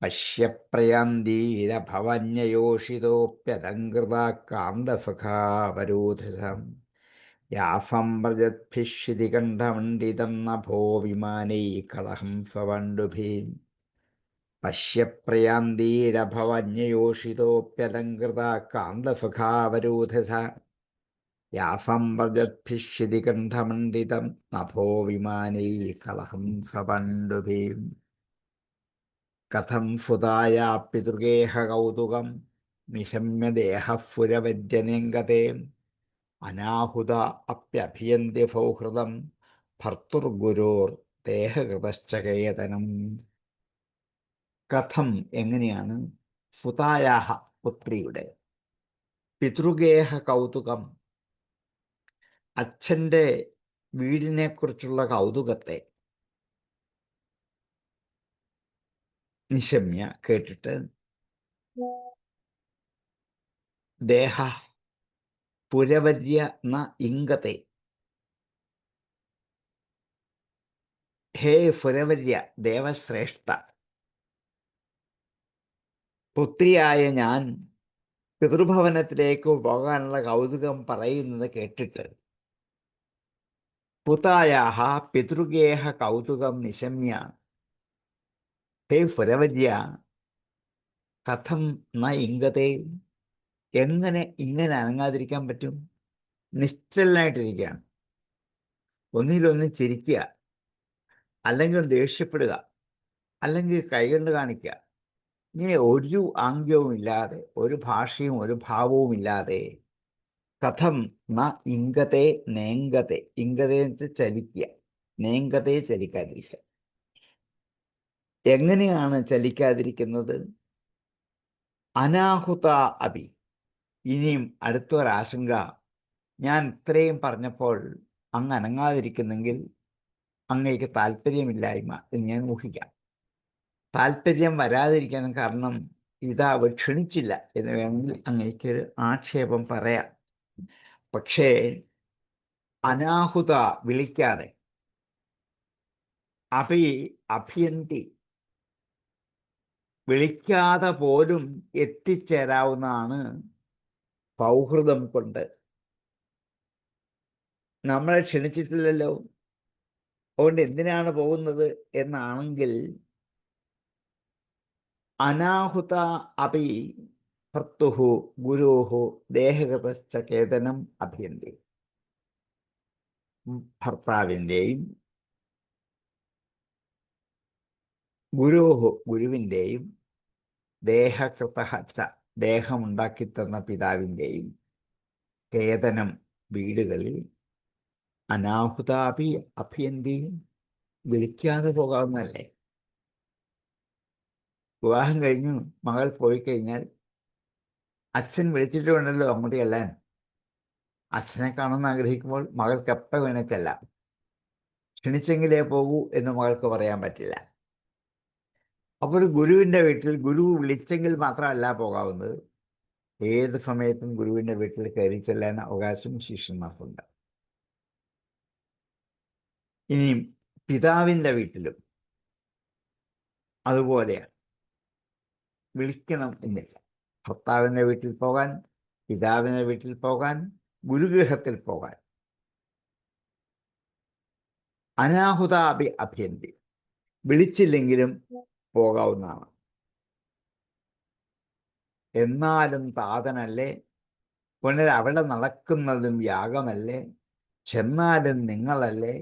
പശ്യ പ്രയാന്തീരഭവന്യയോഷിതോപ്യലങ്കൃതാ കാന്തസുഖാവരോധഃ യാഫം വ്രജദ്ഭിഃ ശിതികണ്ഠമണ്ഡിതം നഭോ വിമാനൈ കളഹംസപാണ്ഡുഭിഃ. പശ്യ പ്രയാന്തീരഭവന്യയോഷിതോപ്യലങ്കൃതാ കാന്തസുഖാവരോധഃ യാഫം വ്രജദ്ഭിഃ ശിതികണ്ഠമണ്ഡിതം നഭോ വിമാനൈ കളഹം സ്വപണ്ഡുഭീം. കഥം സുതായാ പിതൃഗേഹ കൗതുകം നിശമ്യ ദേഹഃപുരവര്യനേംഗതേ അനാഹുത അപ്യഭിയന്തി സൗഹൃദം ഭർത്തുർഗുരോർ ദേഹകൃതശ്ച കേതനം. കഥം, എങ്ങനെയാണ്, സുതായാഹ, പുത്രിയുടെ, പിതൃഗേഹ കൗതുകം, അച്ഛൻ്റെ വീടിനെക്കുറിച്ചുള്ള കൗതുകത്തെ, നിശമ്യ, കേട്ടിട്ട്, ദേഹ പുരവര്യ ന ഇംഗത്തെ, ഹേ പുരവര്യ, ദേവശ്രേഷ്ഠ, പുത്രിയായ ഞാൻ പിതൃഭവനത്തിലേക്ക് പോകാനുള്ള കൗതുകം പറയുന്നത് കേട്ടിട്ട് പുതായാഹ പിതൃഗേഹ കൗതുകം നിശമ്യ ഹേ പുരവര്യ കഥം ന ഇംഗതേ. എങ്ങനെ ഇങ്ങനെ അനങ്ങാതിരിക്കാൻ പറ്റും? നിശ്ചലനായിട്ടിരിക്കുകയാണ്. ഒന്നിലൊന്ന് ചിരിക്കുക, അല്ലെങ്കിൽ ദേഷ്യപ്പെടുക, അല്ലെങ്കിൽ കൈകൊണ്ട് കാണിക്കുക. ഇങ്ങനെ ഒരു ആംഗ്യവും ഇല്ലാതെ, ഒരു ഭാഷയും ഒരു ഭാവവും ഇല്ലാതെ കഥം ന ഇംഗതേ നേങ്കതേ. ഇംഗതേ എന്ന് വെച്ചാൽ ചലിക്കുക, നേങ്കതേ ചലിക്കാതിരിക്കുക. എങ്ങനെയാണ് ചലിക്കാതിരിക്കുന്നത്? അനാഹുത അഭി. ഇനിയും അടുത്തൊരാശങ്ക, ഞാൻ ഇത്രയും പറഞ്ഞപ്പോൾ അങ്ങ് അനങ്ങാതിരിക്കുന്നെങ്കിൽ അങ്ങേക്ക് താല്പര്യമില്ലായ്മ എന്ന് ഞാൻ ഊഹിക്കാം. താല്പര്യം വരാതിരിക്കാൻ കാരണം പിതാവ് ക്ഷണിച്ചില്ല എന്ന് വേണമെങ്കിൽ അങ്ങേക്കൊരു ആക്ഷേപം പറയാം. പക്ഷേ അനാഹുത വിളിക്കാതെ, അഭിയന്തി വിളിക്കാതെ പോലും എത്തിച്ചേരാവുന്നതാണ് സൗഹൃദം കൊണ്ട്. നമ്മളെ ക്ഷണിച്ചിട്ടില്ലല്ലോ, അതുകൊണ്ട് എന്തിനാണ് പോകുന്നത് എന്നാണെങ്കിൽ അനാഹുത അപി ഭർത്തുഹു ഗുരുഹു ദേഹഗതശ്ച കേതനം അഭിയന്തി. ഭർത്താവിൻ്റെയും ഗുരുവിൻ്റെയും ദേഹകൃത ദേഹമുണ്ടാക്കി തന്ന പിതാവിൻ്റെയും കേതനം വീടുകളിൽ അനാഹുതാപി അഭിയന്തി വിളിക്കാതെ പോകാവുന്നതല്ലേ. വിവാഹം കഴിഞ്ഞു മകൾ പോയി കഴിഞ്ഞാൽ അച്ഛൻ വിളിച്ചിട്ട് വേണമല്ലോ അങ്ങോട്ട് ചെല്ലാൻ. അച്ഛനെ കാണുമെന്ന് ആഗ്രഹിക്കുമ്പോൾ മകൾക്ക് എപ്പോൾ വേണേ ചെല്ലാം. ക്ഷണിച്ചെങ്കിലേ പോകൂ എന്ന് മകൾക്ക് പറയാൻ പറ്റില്ല. അപ്പോൾ ഒരു ഗുരുവിൻ്റെ വീട്ടിൽ ഗുരു വിളിച്ചെങ്കിൽ മാത്രമല്ല പോകാവുന്നത്, ഏത് സമയത്തും ഗുരുവിൻ്റെ വീട്ടിൽ കയറി ചെല്ലാൻ അവകാശം ശിഷ്യന്മാർക്കുണ്ട്. ഇനിയും പിതാവിൻ്റെ വീട്ടിലും അതുപോലെയാണ്. വിളിക്കണം എന്നില്ല. ഭർത്താവിൻ്റെ വീട്ടിൽ പോകാൻ, പിതാവിൻ്റെ വീട്ടിൽ പോകാൻ, ഗുരുഗൃഹത്തിൽ പോകാൻ അനാഹുതാപി അഭ്യന്തി വിളിച്ചില്ലെങ്കിലും പോകാവുന്നതാണ്. എന്നാലും താതനല്ലേ, പുനരവിടെ നടക്കുന്നതും യാഗമല്ലേ, ചെന്നാലും നിങ്ങളല്ലേ,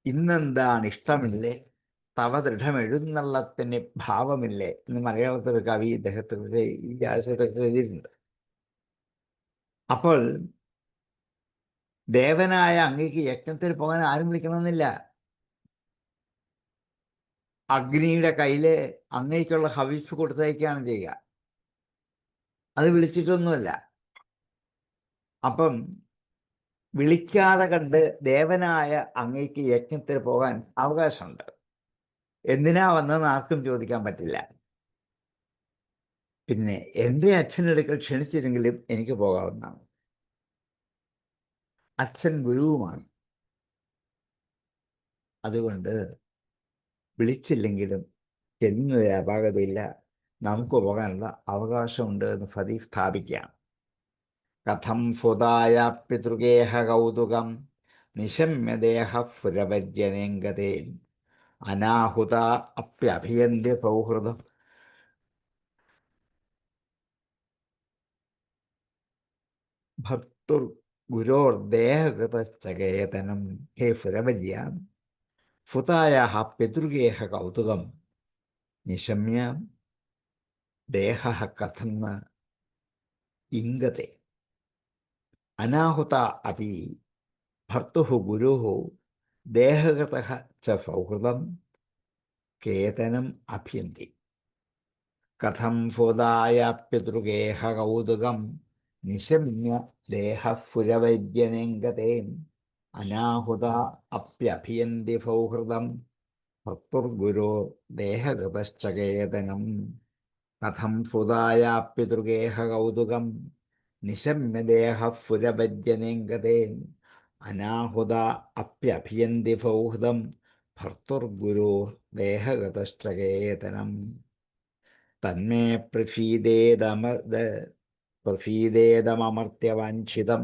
ഇന്നെന്താണ് ഇഷ്ടമില്ലേ, തവ ദൃഢമെഴുന്നള്ളത്തിന് ഭാവമില്ലേ എന്ന് മലയാളത്തിൽ കവി ഇദ്ദേഹത്തിൻ്റെ ഈ ആശയത്തിൽ എഴുതിയിട്ടുണ്ട്. അപ്പോൾ ദേവനായ അങ്ങേക്ക് യജ്ഞത്തിൽ പോകാൻ ആരും വിളിക്കണമെന്നില്ല. അഗ്നിയുടെ കയ്യിൽ അങ്ങേക്കുള്ള ഹവിസ് കൊടുത്തയക്കുകയാണ് ചെയ്യുക, അത് വിളിച്ചിട്ടൊന്നുമല്ല. അപ്പം വിളിക്കാതെ കണ്ട് ദേവനായ അങ്ങേക്ക് യജ്ഞത്തിൽ പോകാൻ അവകാശമുണ്ട്. എന്തിനാ വന്നതെന്ന് ആർക്കും ചോദിക്കാൻ പറ്റില്ല. പിന്നെ എൻ്റെ അച്ഛനെടുക്കൽ ക്ഷണിച്ചിരുന്നെങ്കിലും എനിക്ക് പോകാവുന്നതാണ്. അച്ഛൻ ഗുരുവുമാണ്. അതുകൊണ്ട് വിളിച്ചില്ലെങ്കിലും എന്നൊരു അപാകതയില്ല, നമുക്ക് പോകാനുള്ള അവകാശമുണ്ട് എന്ന് ഫദീഫ് സ്ഥാപിക്കുകയാണ്. കഥം സ്വതായ പിതൃഗേഹ കൗതുകം നിശമ്യദേഹ പുരപര്യനേങ്കതേ അനാഹുത അപ്യഭിയന്തി സൗഹൃദം. ഭർത്തുർ ഗുരോർദേഹകൃതശ്ചകേതനം ഹേ പുരവര്യ ഫുതായാഹ പിതൃഗേഹ കൗതുകം നിശമ്യ ദേഹഃ കഥം ന ഇംഗതേ. അനാഹുത അപി ഭർത്തുഃ ഗുരുഃ ദേഹഗതഃ ച സൗഹൃദം കേതനം അഭ്യന്തി. കഥം ഫുതായ പിതൃഗേഹ കൗതുകം നിശമ്യ ദേഹഃ പുരവര്യനേങ്കതേ അനാഹുത അപ്യഭിയന്തി സൗഹൃദം ഭർത്തുർഗുരോ ദേഹഗതശ്ച കേതനം. കഥം സുതായ പിതൃഗേഹ കൗതുകം നിശമ്യ ദേഹ പുരപര്യനേങ്കതേ അനാഹുത അപ്യഭിയന്തി സൗഹൃദം ഭർത്തുർഗുരോ ദേഹഗതശ്ച കേതനം. തന്മേ പ്രഫീദേദമർത്യവാഞ്ചിതം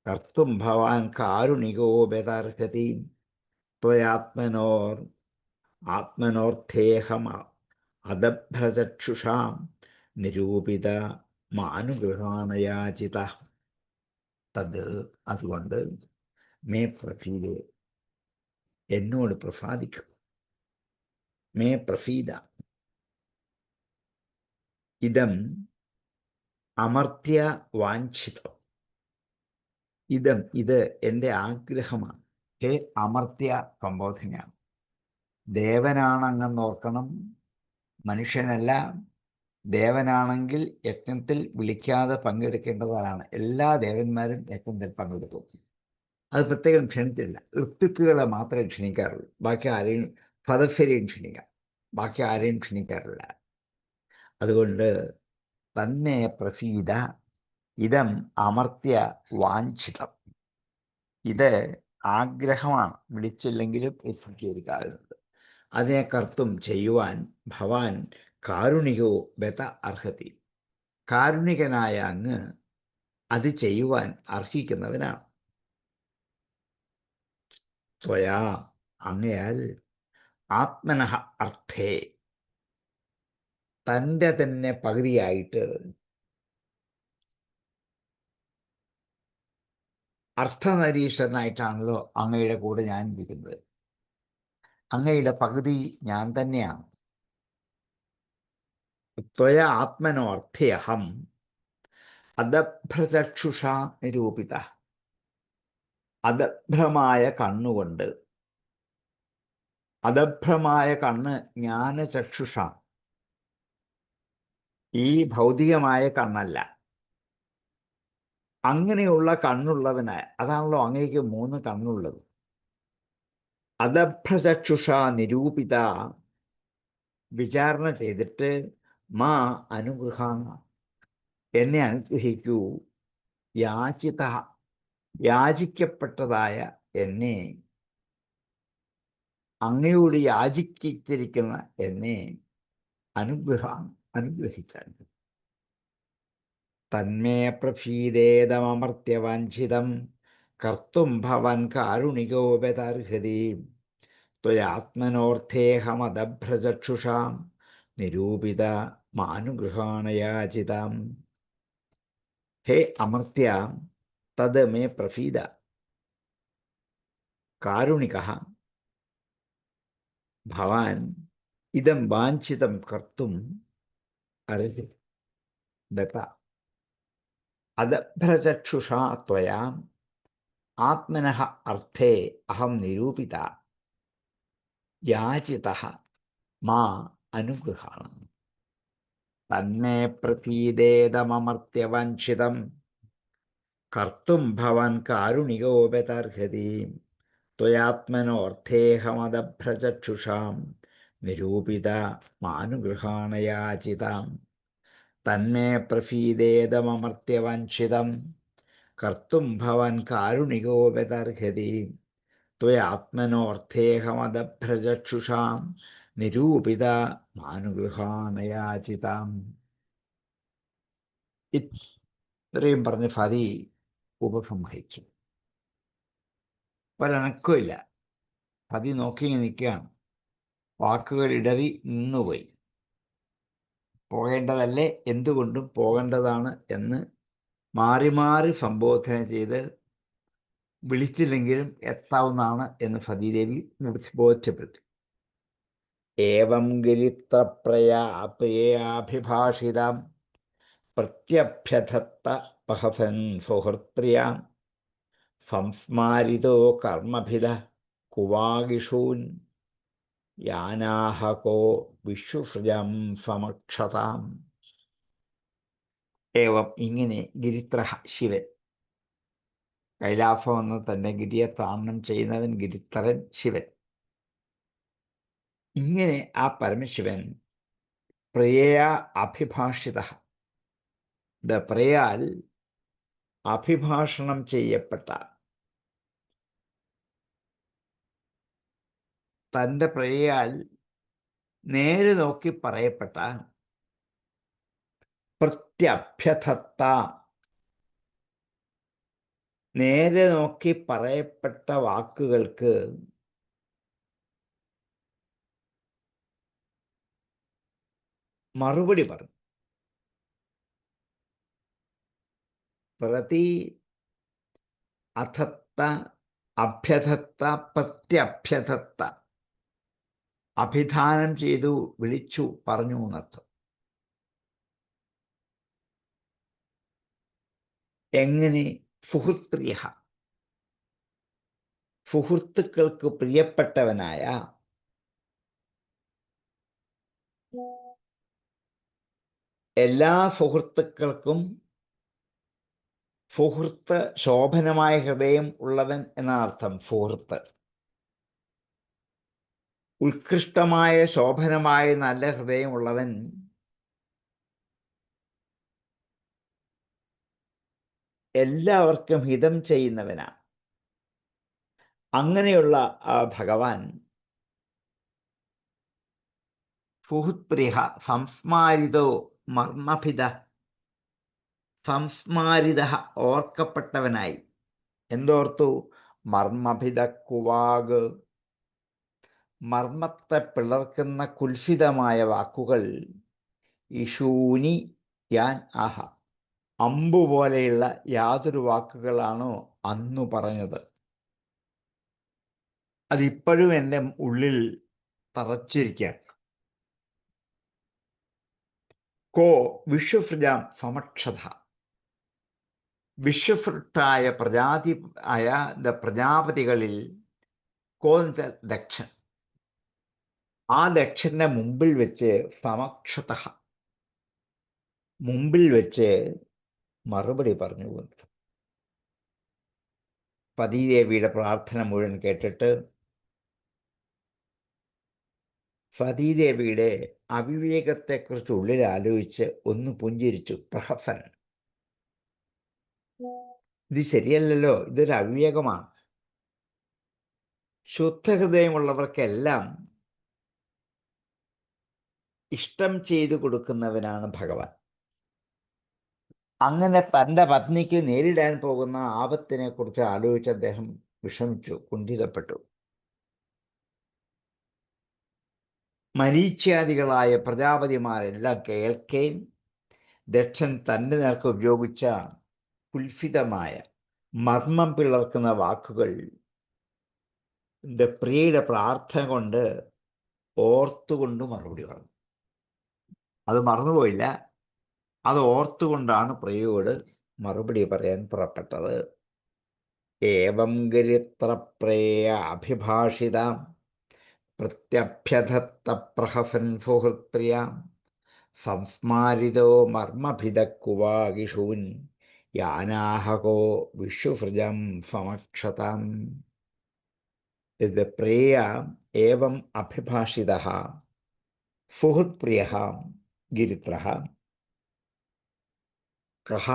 കർത്തും ഭവാൻ കാരുണികോ ബദർഹതി ആത്മനോർത്ഥേഹം അദഭ്രചക്ഷുഷാം നിരൂപിത മാനുഗൃഹാണയാചിത. അതുകൊണ്ട് മേ പ്രഫീദേ, എന്നോട് പ്രസാദിക്കും. മേ പ്രഫീദ, ഇതം അമർത്യ വാഞ്ചിതം. ഇത് എൻ്റെ ആഗ്രഹമാണ്. ഹേ അമർത്യ സംബോധനയാണ്. ദേവനാണങ്ങെന്ന് ഓർക്കണം, മനുഷ്യനല്ല. ദേവനാണെങ്കിൽ യജ്ഞത്തിൽ വിളിക്കാതെ പങ്കെടുക്കേണ്ടതാണ്. എല്ലാ ദേവന്മാരും യജ്ഞത്തിൽ പങ്കെടുക്കും. അത് പ്രത്യേകം ക്ഷണിച്ചില്ല. ഋത്തുക്കുകളെ മാത്രമേ ക്ഷണിക്കാറുള്ളൂ. ബാക്കി ആരെയും, സദസ്യരെയും ക്ഷണിക്കാം, ബാക്കി ആരെയും ക്ഷണിക്കാറില്ല. അതുകൊണ്ട് തന്നെ പ്രഫീത ഇതം അമർത്യ വാഞ്ചിതം. ഇത് ആഗ്രഹമാണ്, വിളിച്ചില്ലെങ്കിലും എത്തിച്ചേരുന്നത്. അതിനെ കർത്തും ചെയ്യുവാൻ ഭവാൻ കാരുണികോ ബത അർഹതി. കാരുണികനായ അങ്ങ് അത് ചെയ്യുവാൻ അർഹിക്കുന്നവനാണ്. ത്വയാ, അങ്ങയാൽ, ആത്മനഃ അർത്ഥേ, തൻ്റെ തന്നെ പകുതിയായിട്ട്, അർത്ഥനരീശ്വരനായിട്ടാണല്ലോ അങ്ങയുടെ കൂടെ ഞാൻ ഇരിക്കുന്നത്. അങ്ങയുടെ പകുതി ഞാൻ തന്നെയാണ്. ത്വയ ആത്മനോ അർത്ഥ്യഹം അദഭ്രചക്ഷുഷ നിരൂപിത. അദഭ്രമായ കണ്ണുകൊണ്ട്, അദഭ്രമായ കണ്ണ് ജ്ഞാനചക്ഷുഷ, ഈ ഭൗതികമായ കണ്ണല്ല. അങ്ങനെയുള്ള കണ്ണുള്ളവന്, അതാണല്ലോ അങ്ങേക്ക് 3 കണ്ണുള്ളത്. അദഭ്രചക്ഷുഷ നിരൂപിത, വിചാരണ ചെയ്തിട്ട് മാ അനുഗ്രഹ, എന്നെ അനുഗ്രഹിക്കൂ. യാചിത, യാചിക്കപ്പെട്ടതായ എന്നെ, അങ്ങയോട് യാചിച്ചിരിക്കുന്ന എന്നെ അനുഗ്രഹിച്ചാൽ. തന്മേ പ്രഫീദേതമർത്യവാഞ്ചിതം കർത്തും ഭവൻ കാരുണികോ ബദർഹതി. ത്വയാത്മനോർത്ഥേഹമദഭ്രചക്ഷുഷാം നിരൂപിത മാനുഗൃഹാണയാചിതം. ഹേ അമർത്യ, തത് മേ പ്രഫീദ. കാരുണികഃ ഭവാൻ ഇദം വാഞ്ചിതം കർത്തും അർഹതി. ദത്ത അദഭ്രചക്ഷുഷാ ത്വയാ ആത്മനഃ അർത്ഥേ അഹം നിരൂപിത യാചിതഃ മാ അനുഗൃഹാണ. തന്മേ പ്രതീദേതമർത്യവാഞ്ചിതം കർത്തും ഭവൻ കാരുണികോ ബദർഹതി. ത്വയാത്മനോർത്ഥേഹമദഭ്രചക്ഷുഷാം നിരൂപിത മാനുഗൃഹാണയാചിതം. തന്മേ പ്രഫീദേതമർത്യവാഞ്ചിതം കർത്തും ഭവൻ കാരുണികോ ബദർഹതി. ത്വയാത്മനോർത്ഥേഹമദഭ്രചക്ഷുഷാം നിരൂപിത മാനുഗൃഹാണയാചിതം. ഇത്രയും പറഞ്ഞ് ഫതി ഉപസംഹരിച്ചു. ഒരനക്കമില്ല. ഫതി നോക്കി നിൽക്കുകയാണ്. വാക്കുകൾ ഇടറി നിന്നുപോയി. പോകേണ്ടതല്ലേ, എന്തുകൊണ്ടും പോകേണ്ടതാണ് എന്ന് മാറി മാറി സംബോധന ചെയ്ത് വിളിച്ചില്ലെങ്കിലും എത്താവുന്നതാണ് എന്ന് സതീദേവി ബോധ്യപ്പെടുത്തി. ഏവം ഗിരിത്രപ്രയാഭിഭാഷിതാം പ്രത്യഭ്യധത്ത ബഹവൻ സുഹൃത്പ്രിയാം സംസ്മാരിതോ കർമ്മഭിദ കുവാഗിഷൂൻ യാനാഹകോ വിശ്വസൃജം സമക്ഷതാം. ഏവം ഇങ്ങനെ ഗിരിത്ര ശിവൻ, കൈലാസം എന്ന് തന്നെ ഗിരിയെ താണ്ണം ചെയ്യുന്നവൻ ഗിരിത്രൻ ശിവൻ. ഇങ്ങനെ ആ പരമശിവൻ പ്രയയാ അഭിഭാഷിത, പ്രയാൽ അഭിഭാഷണം ചെയ്യപ്പെട്ട, തൻ്റെ പ്രയയാൽ നേരെ നോക്കി പറയപ്പെട്ട, പ്രത്യഭ്യധത്ത നേരെ നോക്കി പറയപ്പെട്ട വാക്കുകൾക്ക് മറുപടി പറഞ്ഞു. പ്രതി അധത്ത അഭ്യധത്ത പ്രത്യഭ്യധത്ത, അഭിധാനം ചെയ്തു, വിളിച്ചു, പറഞ്ഞു എന്നർത്ഥം. എങ്ങനെ? സുഹൃത്പ്രിയ, സുഹൃത്തുക്കൾക്ക് പ്രിയപ്പെട്ടവനായ, എല്ലാ സുഹൃത്തുക്കൾക്കും സുഹൃത്ത്, ശോഭനമായ ഹൃദയം ഉള്ളവൻ എന്നർത്ഥം. സുഹൃത്ത് ഉത്കൃഷ്ടമായ, ശോഭനമായ നല്ല ഹൃദയമുള്ളവൻ എല്ലാവർക്കും ഹിതം ചെയ്യുന്നവനാണ്. അങ്ങനെയുള്ള ഭഗവാൻ സുഹൃത്പ്രിയ, സംസ്മാരിതോ മർമ്മഭിത, സംസ്മാരിത, ഓർക്കപ്പെട്ടവനായി. എന്തോർത്തു? മർമ്മഭിത കുവാഗ്, മർമ്മത്തെ പിളർക്കുന്ന കുൽസിതമായ വാക്കുകൾ. ഇഷൂനി യാൻ ആഹ, അമ്പുപോലെയുള്ള യാതൊരു വാക്കുകളാണോ അന്നു പറഞ്ഞത്, അതിപ്പോഴും എൻ്റെ ഉള്ളിൽ തറച്ചിരിക്കുകയാണ്. കോ വിശ്വസൃജാം സമക്ഷത, വിശ്വസൃഷ്ടായ പ്രജാപതികളിൽ കോ ദക്ഷൻ, ആ ദക്ഷന്റെ മുമ്പിൽ വെച്ച്, സമക്ഷത, മുമ്പിൽ വെച്ച് മറുപടി പറഞ്ഞു. സതീദേവിയുടെ പ്രാർത്ഥന മുഴുവൻ കേട്ടിട്ട് സതീദേവിയുടെ അവിവേകത്തെക്കുറിച്ച് ഉള്ളിൽ ആലോചിച്ച് ഒന്ന് പുഞ്ചിരിച്ചു. പ്രഹസൻ, ഇത് ശരിയല്ലല്ലോ, ഇതൊരു അവിവേകമാണ്. ശുദ്ധഹൃദയമുള്ളവർക്കെല്ലാം ഇഷ്ടം ചെയ്തു കൊടുക്കുന്നവനാണ് ഭഗവാൻ. അങ്ങനെ തൻ്റെ പത്നിക്ക് നേരിടാൻ പോകുന്ന ആപത്തിനെ കുറിച്ച് ആലോചിച്ച് അദ്ദേഹം വിഷമിച്ചു, കുണ്ഠിതപ്പെട്ടു. മരീച്യാദികളായ പ്രജാപതിമാരെല്ലാം കേൾക്കെ ദക്ഷൻ തൻ്റെ നേർക്ക് ഉപയോഗിച്ച കുൽസിതമായ, മർമ്മം പിളർക്കുന്ന വാക്കുകൾ പ്രിയയുടെ പ്രാർത്ഥന കൊണ്ട് ഓർത്തുകൊണ്ട് മറുപടി പറഞ്ഞു. അത് മറന്നുപോയില്ല, അത് ഓർത്തുകൊണ്ടാണ് പ്രിയയോട് മറുപടി പറയാൻ പുറപ്പെട്ടത്. ഏവം ഗരിത്രപ്രേയ അഭിഭാഷിത പ്രത്യഭ്യധത്ത പ്രഹസൻ സുഹൃത്പ്രിയ, സംസ്മാരിതോ മർമ്മഭിതക്കുവാകിഷൂൻ യാനാഹകോ വിശ്വസൃജം സമക്ഷതാം. പ്രിയ ഏവം അഭിഭാഷിത സുഹൃത്പ്രിയ ഗിരിത്ര കഹ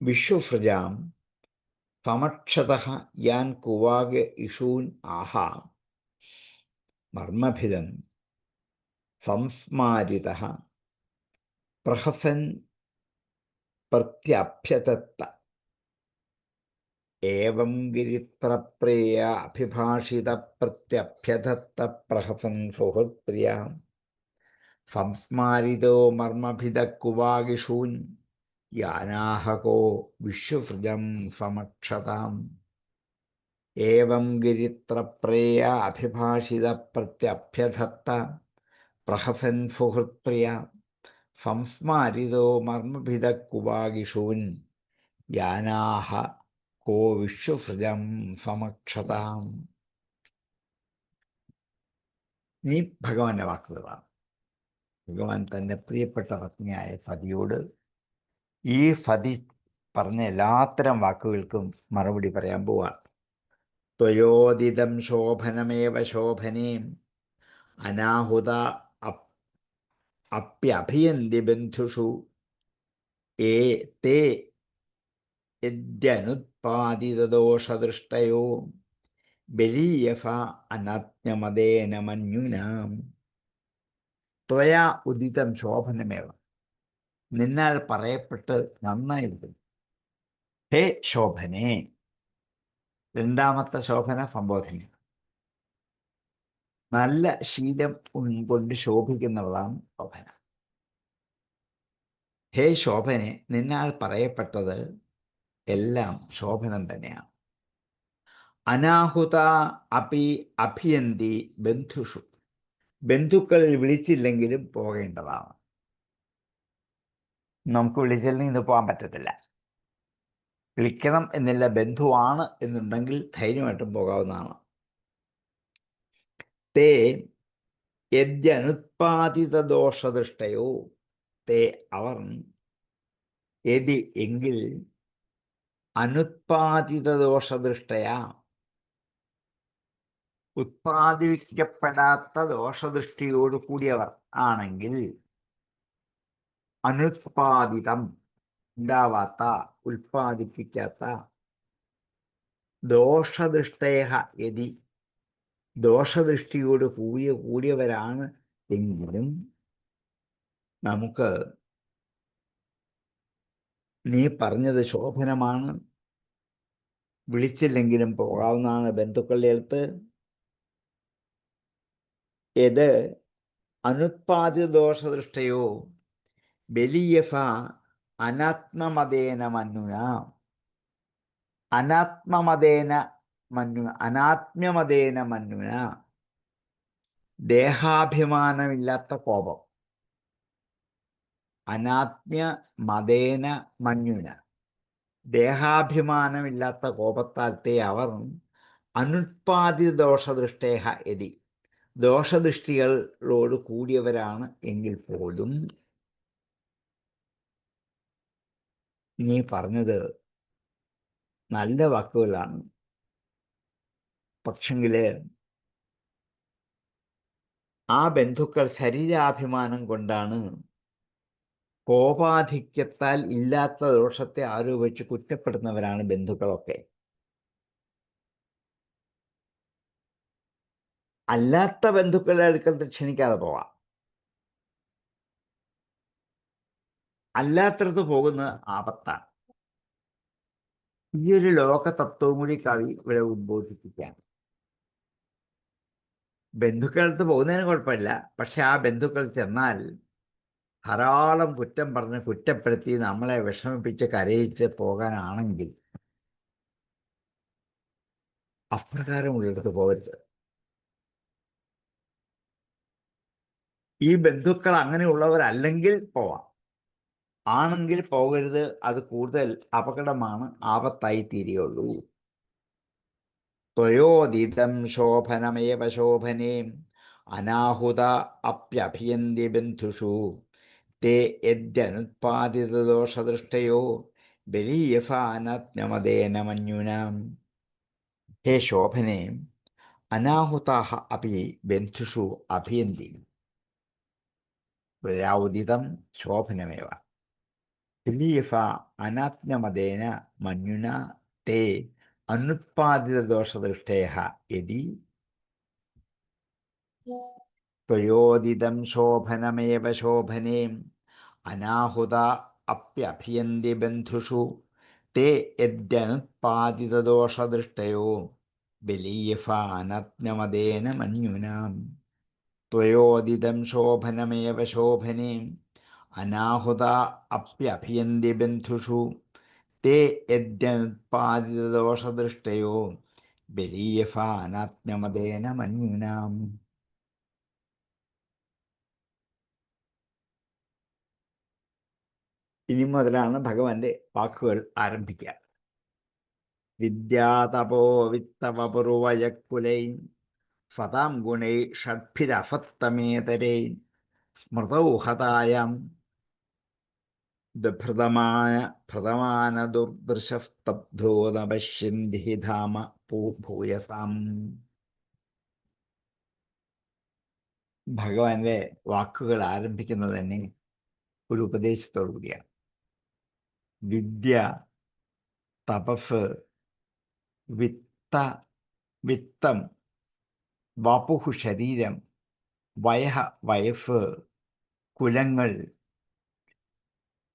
വിശ്വസൃജാം സമക്ഷതഃ യാൻ കുവാഗ് ഇഷൂൻ ആഹ മർമ്മഭിദം സംസ്മാരിതഃ പ്രഹസൻ പ്രത്യഭ്യതത്ത. ഏവം ഗിരിത്രപ്രിയ അഭിഭാഷിത പ്രത്യഭ്യതത്ത പ്രഹസൻ സുഹൃത്പ്രിയ സംസ്മാരിതോ മർമ്മഭിദക്കുവാകിഷൂൻ യാനാഹകോ വിശ്വസൃജം സമക്ഷതാം. ഏവം ഗിരിത്രപ്രേയ അഭിഭാഷിത പ്രത്യഭ്യധത്ത പ്രഹസൻ സുഹൃത്പ്രിയ സംസ്മാരിതോ മർമ്മഭിദക്കുവാകിഷൂൻ യാനാഹ കോ വിശ്വസൃജം സമക്ഷതാം. നീ ഭഗവാന്റെ വാക്കുകളാണ്. ഭഗവാൻ തൻ്റെ പ്രിയപ്പെട്ട പത്നിയായ സതിയോട് ഈ സതി പറഞ്ഞ എല്ലാത്തരം വാക്കുകൾക്കും മറുപടി പറയാൻ പോവാണ്. ത്വയോദിതം ശോഭനമേവ ശോഭനേ അനാഹുത അപ്യഭിയന്തി ബന്ധുഷു ഏ തേ യദ്യനുത്പാദിതദോഷദൃഷ്ടയോ ബലീയഫ അനാജ്ഞമതേന മന്യുനാം. ത്വയാ ഉദിതം ശോഭനമേവ, നിന്നാൽ പറയപ്പെട്ട് നന്നായിരിക്കും. ഹേ ശോഭനെ. രണ്ടാമത്തെ ശോഭന സംബോധന. നല്ല ശീലം കൊണ്ട് ശോഭിക്കുന്നവളാണ് ശോഭന. ഹേ ശോഭനെ, നിന്നാൽ പറയപ്പെട്ടത് എല്ലാം ശോഭനം തന്നെയാണ്. അനാഹുത അപി അഭിയന്തി ബന്ധുഷു. ബന്ധുക്കൾ വിളിച്ചില്ലെങ്കിലും പോകേണ്ടതാണ്. നമുക്ക് വിളിച്ചില്ലെങ്കിൽ ഇന്ന് പോകാൻ പറ്റത്തില്ല. വിളിക്കണം എന്നില്ല, ബന്ധുവാണ് എന്നുണ്ടെങ്കിൽ ധൈര്യമായിട്ടും പോകാവുന്നതാണ്. തേ യദ്യനുത്പാദിത ദോഷദൃഷ്ടയോ. തേ അവർ. യതി എങ്കിൽ. അനുത്പാദിത ദോഷദൃഷ്ടയാ. ഉത്പാദിപ്പിക്കപ്പെടാത്ത ദോഷദൃഷ്ടിയോട് കൂടിയവർ ആണെങ്കിൽ. അനുത്പാദിതം ഉണ്ടാവാത്ത, ഉൽപ്പാദിപ്പിക്കാത്ത. ദോഷദൃഷ്ടയ യതി ദോഷദൃഷ്ടിയോട് കൂടിയവരാണ് എങ്കിലും നമുക്ക് നീ പറഞ്ഞത് ശോഭനമാണ്, വിളിച്ചില്ലെങ്കിലും പോകാവുന്നതാണ് ബന്ധുക്കളുടെ അടുത്ത്. ഇത് അനുത്പാദിത ദോഷദൃഷ്ടയോ ബലിയഫ അനാത്മമതേന മന്നുന. അനാത്മ്യമതേന മന്നുന. ദേഹാഭിമാനമില്ലാത്ത കോപം. അനാത്മ്യമതേന മന്നുന. ദേഹാഭിമാനമില്ലാത്ത കോപത്താലത്തെ അവർ അനുത്പാദിത ദോഷദൃഷ്ടേഹ യതി ദോഷദൃഷ്ടികളോട് കൂടിയവരാണ് എങ്കിൽ പോലും നീ പറഞ്ഞത് നല്ല വാക്കുകളാണ്. പക്ഷെങ്കില് ആ ബന്ധുക്കൾ ശരീരാഭിമാനം കൊണ്ടാണ് കോപാധിക്യത്താൽ ഇല്ലാത്ത ദോഷത്തെ ആരോപിച്ച് കുറ്റപ്പെടുന്നവരാണ് ബന്ധുക്കളൊക്കെ. അല്ലാത്ത ബന്ധുക്കളുടെ അടുക്കൽ ക്ഷണിക്കാതെ പോവാം. അല്ലാത്തടത്ത് പോകുന്ന ആപത്താണ്. ഈ ഒരു ലോക തത്വവും കൂടി കവി ഇവിടെ ഉദ്ബോധിപ്പിക്കുകയാണ്. ബന്ധുക്കളടുത്ത് പോകുന്നതിന് കുഴപ്പമില്ല, പക്ഷെ ആ ബന്ധുക്കൾ ചെന്നാൽ ധാരാളം കുറ്റം പറഞ്ഞ് കുറ്റപ്പെടുത്തി നമ്മളെ വിഷമിപ്പിച്ച് കരയിച്ച് പോകാനാണെങ്കിൽ അപ്രകാരമുള്ളിടത്ത് പോകരുത്. ഈ ബന്ധുക്കൾ അങ്ങനെയുള്ളവരല്ലെങ്കിൽ പോവാം, ആണെങ്കിൽ പോകരുത്. അത് കൂടുതൽ അപകടമാണ്, ആപത്തായി തീരുകയുള്ളൂ. ത്വയോദിതം ശോഭനമേവ ശോഭനേ അനാഹുത അപ്യഭിയന്തി ബന്ധുഷു. തേ യദ്യനുത്പാദിത ദോഷദൃഷ്ടയോ ബലീയഫാനാത്മ്യമതേന മന്യുനാം. ഹേ ശോഭനേ, അനാഹുതാഃ അപി ബന്ധുഷു അഭിയന്തി. ത്വയോദിതം ശോഭനമേവ ബലീയഫ അനാത്മ്യമതേന മന്യുന തേ അനുത്പാദിത ദോഷദൃഷ്ടേഹ യതി. ത്വയോദിതം ശോഭനമേവ ശോഭനേ അനാഹുത അപ്യഭിയന്തി ബന്ധുഷു. തേ യദ്യനുത്പാദിത ദോഷദൃഷ്ടയോ ബലീയഫ അനാത്മ്യമതേന മന്യുനാം. ത്വയോദിതം ശോഭനമേവ ശോഭനേ അനാഹുത അപ്യഭിയന്തി ബന്ധുഷു. തേ യദ്യനുത്പാദിത ദോഷദൃഷ്ടയോ ബലീയഫ അനാത്മ്യമതേന മന്യുനാം. ഇനി മുതലാണ് ഭഗവാന്റെ വാക്കുകൾ ആരംഭിക്കുക. വിദ്യാതപോ വിത്തവപുർവയക്കുലൈ ഫതാം ഗുണൈ ഷഡ്ഭിരഫത്തമേതരൈ സ്മൃതൗ ഹതായാം ഭൃതമാന ദുർദൃശസ്തബ്ധോ ന പശ്യന്തി ധാമ ഭൂയസാം. ഭഗവാന്റെ വാക്കുകൾ ആരംഭിക്കുന്നത് തന്നെ ഒരു ഉപദേശത്തോടു കൂടിയാണ്. വിദ്യ, തപസ്, വിത്തം, വപുഹു ശരീരം, വയസ്സ്, കുലങ്ങൾ,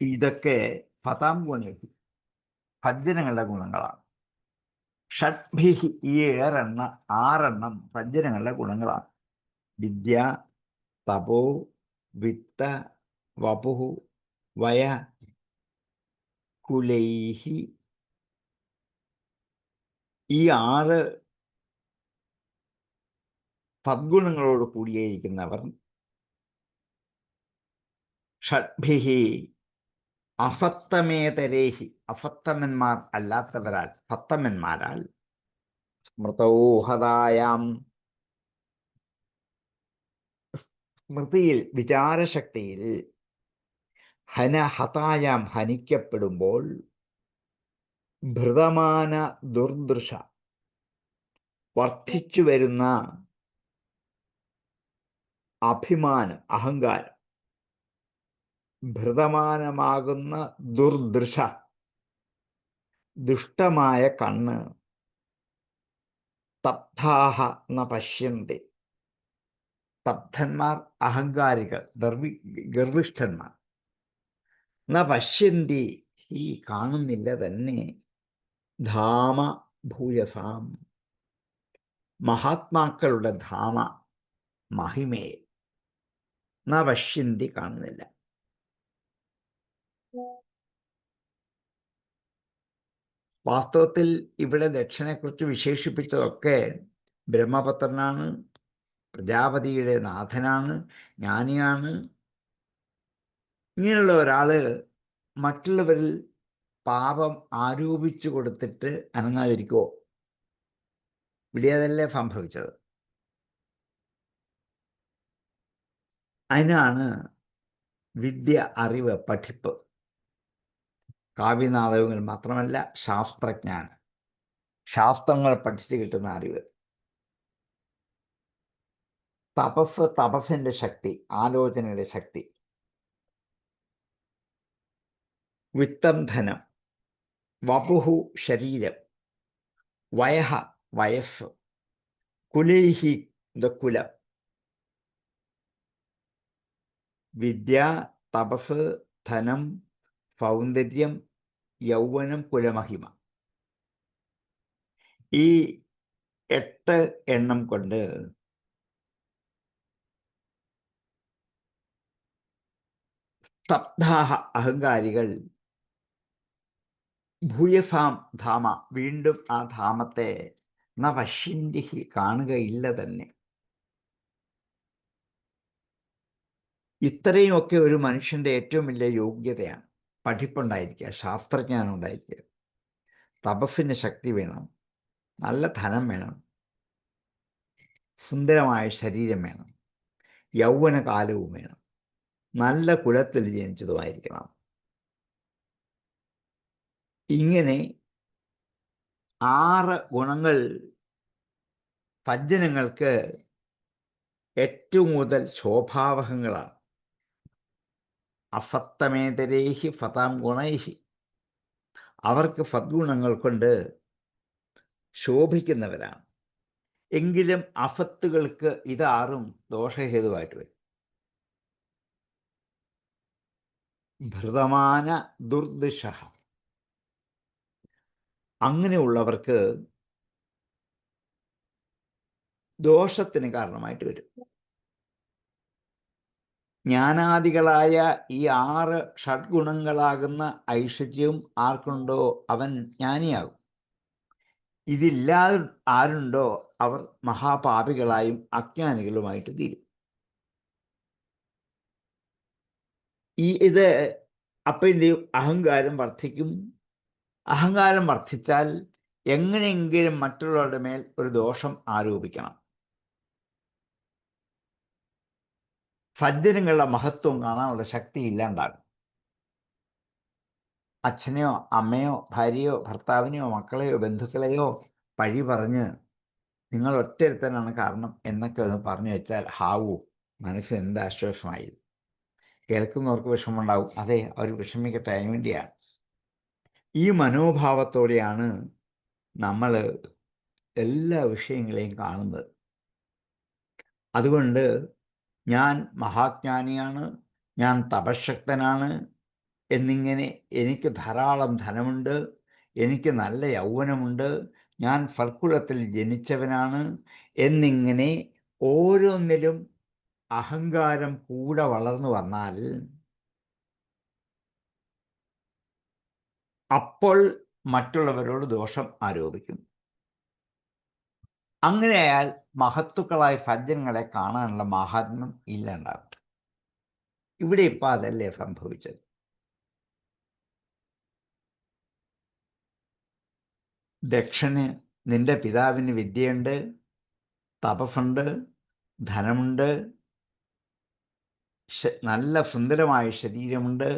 ഇതൊക്കെ ഫതാം ഗുണ സജ്ജനങ്ങളുടെ ഗുണങ്ങളാണ്. ഷഡ്ഭിഹി, ഈ 6 സജ്ജനങ്ങളുടെ ഗുണങ്ങളാണ്. വിദ്യ, തപോ, വിത്ത, വപു, വയ, കുലൈഹി. ഈ 6 സദ്ഗുണങ്ങളോട് കൂടിയിരിക്കുന്നവർ ഷഡ്ഭിഹി അസത്തമേതരേഹി, അസത്തമന്മാർ അല്ലാത്തവരാൽ, സത്തമന്മാരാൽ, സ്മൃതൗഹതായാം, സ്മൃതിയിൽ, വിചാരശക്തിയിൽ, ഹതായാം, ഹനിക്കപ്പെടുമ്പോൾ, ഭൃതമാന ദുർദൃശ, വർദ്ധിച്ചു വരുന്ന അഭിമാനം, അഹങ്കാരം, ഭൃതമാനമാകുന്ന ദുർദൃശ, ദുഷ്ടമായ കണ്ണ്, തബ്ധാഹ ന പശ്യന്തി, സ്തബ്ധന്മാർ, അഹങ്കാരികൾ, ഗർവിഷ്ഠന്മാർ, ന പശ്യന്തി, ഈ കാണുന്നില്ല തന്നെ, ധാമ ഭൂയസാം, മഹാത്മാക്കളുടെ ധാമ, മഹിമയെ, ന പശ്യന്തി, കാണുന്നില്ല. വാസ്തവത്തിൽ ഇവിടെ ദക്ഷനെക്കുറിച്ച് വിശേഷിപ്പിച്ചതൊക്കെ ബ്രഹ്മപുത്രനാണ്, പ്രജാപതിയുടെ നാഥനാണ്, ജ്ഞാനിയാണ്. ഇങ്ങനെയുള്ള ഒരാള് മറ്റുള്ളവരിൽ പാപം ആരോപിച്ചു കൊടുത്തിട്ട് അനങ്ങാതിരിക്കുമോ? ഇവിടെ അതല്ലേ സംഭവിച്ചത്. അതിനാണ് വിദ്യ, അറിവ്, പഠിപ്പ്, കാവ്യനാടകങ്ങൾ മാത്രമല്ല, ശാസ്ത്രജ്ഞാനം, ശാസ്ത്രങ്ങൾ പഠിച്ചു കിട്ടുന്ന അറിവ്. തപസ്സിന്റെ ശക്തി, ആലോചനയുടെ ശക്തി. വിത്തം, ധനം. വപുഹു, ശരീരം. വയഹ, വയസ്സ്. കുലൈഹി, കുലം. വിദ്യ, തപസ്, ധനം, സൗന്ദര്യം, യൗവനം, കുലമഹിമ. ഈ 8 എണ്ണം കൊണ്ട് സ്തബ്ധാഹ, അഹങ്കാരികൾ, ഭൂയസാം ധാമ, വീണ്ടും ആ ധാമത്തെ ന പശ്യന്തി, കാണുകയില്ല തന്നെ. ഇത്രയുമൊക്കെ ഒരു മനുഷ്യന്റെ ഏറ്റവും വലിയ യോഗ്യതയാണ്. പഠിപ്പുണ്ടായിരിക്കുക, ശാസ്ത്രജ്ഞാനം ഉണ്ടായിരിക്കുക, തപസ്സിന് ശക്തി വേണം, നല്ല ധനം വേണം, സുന്ദരമായ ശരീരം വേണം, യൗവനകാലവും വേണം, നല്ല കുലത്തിൽ ജനിച്ചതുമായിരിക്കണം. ഇങ്ങനെ 6 ഗുണങ്ങൾ സജ്ജനങ്ങൾക്ക് ഏറ്റവും കൂടുതൽ ശോഭാവഹങ്ങളാണ്. അസത്തമേതരേഹി ഫതാം ഗുണൈഹി, അവർക്ക് സദ്ഗുണങ്ങൾ കൊണ്ട് ശോഭിക്കുന്നവരാണ്. എങ്കിലും അസത്തുകൾക്ക് ഇതാറും ദോഷഹേതുവായിട്ട് വരും. ഭൃതമാന ദുർദിശ, അങ്ങനെയുള്ളവർക്ക് ദോഷത്തിന് കാരണമായിട്ട് വരും. ജ്ഞാനാദികളായ ഈ 6 ഷഡ്ഗുണങ്ങളാകുന്ന ഐശ്വര്യവും ആർക്കുണ്ടോ അവൻ ജ്ഞാനിയാകും. ഇതില്ലാതെ ആരുണ്ടോ അവർ മഹാപാപികളായും അജ്ഞാനികളുമായിട്ട് തീരും. ഇത് അപ്പം എന്ത് ചെയ്യും? അഹങ്കാരം വർദ്ധിക്കും. അഹങ്കാരം വർദ്ധിച്ചാൽ എങ്ങനെയെങ്കിലും മറ്റുള്ളവരുടെ മേൽ ഒരു ദോഷം ആരോപിക്കണം. സജ്ജനങ്ങളുടെ മഹത്വം കാണാനുള്ള ശക്തി ഇല്ലാണ്ടാകും. അച്ഛനെയോ അമ്മയോ ഭാര്യയോ ഭർത്താവിനെയോ മക്കളെയോ ബന്ധുക്കളെയോ പഴി പറഞ്ഞ് നിങ്ങൾ ഒറ്റരുത്തനാണ് കാരണം എന്നൊക്കെ ഒന്ന് പറഞ്ഞു വെച്ചാൽ ഹാവൂ, മനസ്സിന് എന്ത് ആശ്വാസമായി. കേൾക്കുന്നവർക്ക് വിഷമമുണ്ടാവും. അതെ, അവർ വിഷമിക്കട്ടെ, അതിനു വേണ്ടിയാണ്. ഈ മനോഭാവത്തോടെയാണ് നമ്മൾ എല്ലാ വിഷയങ്ങളെയും കാണുന്നത്. അതുകൊണ്ട് ഞാൻ മഹാജ്ഞാനിയാണ്, ഞാൻ തപശക്തനാണ് എന്നിങ്ങനെ, എനിക്ക് ധാരാളം ധനമുണ്ട് എനിക്ക് നല്ല യൗവനമുണ്ട്, ഞാൻ ഫർക്കുലത്തിൽ ജനിച്ചവനാണ് എന്നിങ്ങനെ ഓരോന്നിലും അഹങ്കാരം കൂടെ വളർന്നു വന്നാൽ അപ്പോൾ മറ്റുള്ളവരോട് ദോഷം ആരോപിക്കുന്നു. അങ്ങനെയായാൽ മഹത്തുക്കളായ സജ്ജനങ്ങളെ കാണാനുള്ള മാഹാത്മ്യം ഇല്ലാണ്ടാകും. ഇവിടെ ഇപ്പം അതല്ലേ സംഭവിച്ചത്. ദക്ഷന് നിന്റെ പിതാവിന് വിദ്യയുണ്ട്, തപസ്സുണ്ട്, ധനമുണ്ട്, നല്ല സുന്ദരമായ ശരീരമുണ്ട്,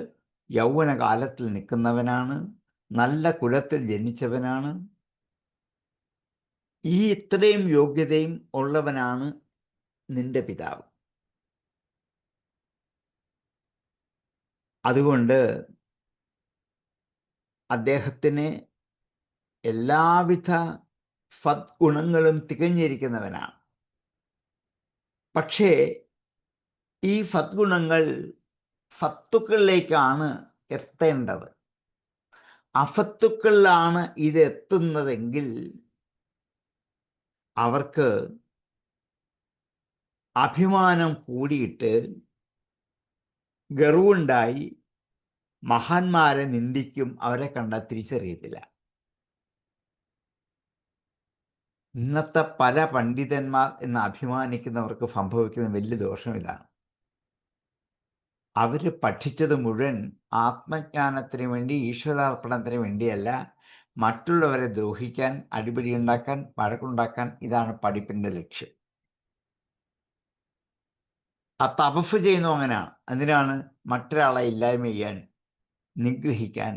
യൗവനകാലത്തിൽ നിൽക്കുന്നവനാണ്, നല്ല കുലത്തിൽ ജനിച്ചവനാണ്, ഈ ഇത്രയും യോഗ്യതയും ഉള്ളവനാണ് നിന്റെ പിതാവ്. അതുകൊണ്ട് അദ്ദേഹത്തിന് എല്ലാവിധ സദ്ഗുണങ്ങളും തികഞ്ഞിരിക്കുന്നവനാണ്. പക്ഷേ ഈ സദ്ഗുണങ്ങൾ സത്തുക്കളിലേക്കാണ് എത്തേണ്ടത്. അസത്തുക്കളിലാണ് ഇത് എത്തുന്നതെങ്കിൽ അവർക്ക് അഭിമാനം കൂടിയിട്ട് ഗർവുണ്ടായി മഹാന്മാരെ നിന്ദിക്കും, അവരെ കണ്ടാൽ തിരിച്ചറിയത്തില്ല. ഇന്നത്തെ പല പണ്ഡിതന്മാർ എന്ന് അഭിമാനിക്കുന്നവർക്ക് സംഭവിക്കുന്ന വലിയ ദോഷം ഇതാണ്. അവർ പഠിച്ചത് മുഴുവൻ ആത്മജ്ഞാനത്തിന് വേണ്ടി, ഈശ്വരാർപ്പണത്തിന് വേണ്ടിയല്ല, മറ്റുള്ളവരെ ദ്രോഹിക്കാൻ, അടിപിടി ഉണ്ടാക്കാൻ, വഴക്കുണ്ടാക്കാൻ. ഇതാണ് പഠിപ്പിൻ്റെ ലക്ഷ്യം. ആ തപസ് ചെയ്യുന്നു അങ്ങനെയാണ്. അതിനാണ് മറ്റൊരാളെ ഇല്ലായ്മ ചെയ്യാൻ, നിഗ്രഹിക്കാൻ.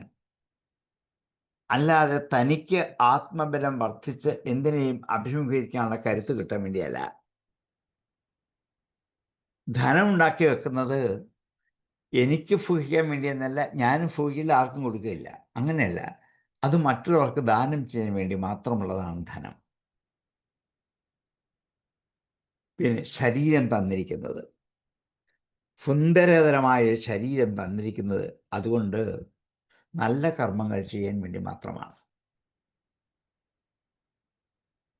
അല്ലാതെ തനിക്ക് ആത്മബലം വർദ്ധിച്ച് എന്തിനേയും അഭിമുഖീകരിക്കാനുള്ള കരുത്ത് കിട്ടാൻ വേണ്ടിയല്ല. ധനം ഉണ്ടാക്കി വെക്കുന്നത് എനിക്ക് സുഖിക്കാൻ വേണ്ടിയെന്നല്ല, ഞാനും സുഖിക്കില്ല, ആർക്കും കൊടുക്കുകയില്ല, അങ്ങനെയല്ല. അത് മറ്റുള്ളവർക്ക് ദാനം ചെയ്യാൻ വേണ്ടി മാത്രമുള്ളതാണ് ധനം. പിന്നെ ശരീരം തന്നിരിക്കുന്നത്, സുന്ദരതരമായ ശരീരം തന്നിരിക്കുന്നത് അതുകൊണ്ട് നല്ല കർമ്മങ്ങൾ ചെയ്യാൻ വേണ്ടി മാത്രമാണ്.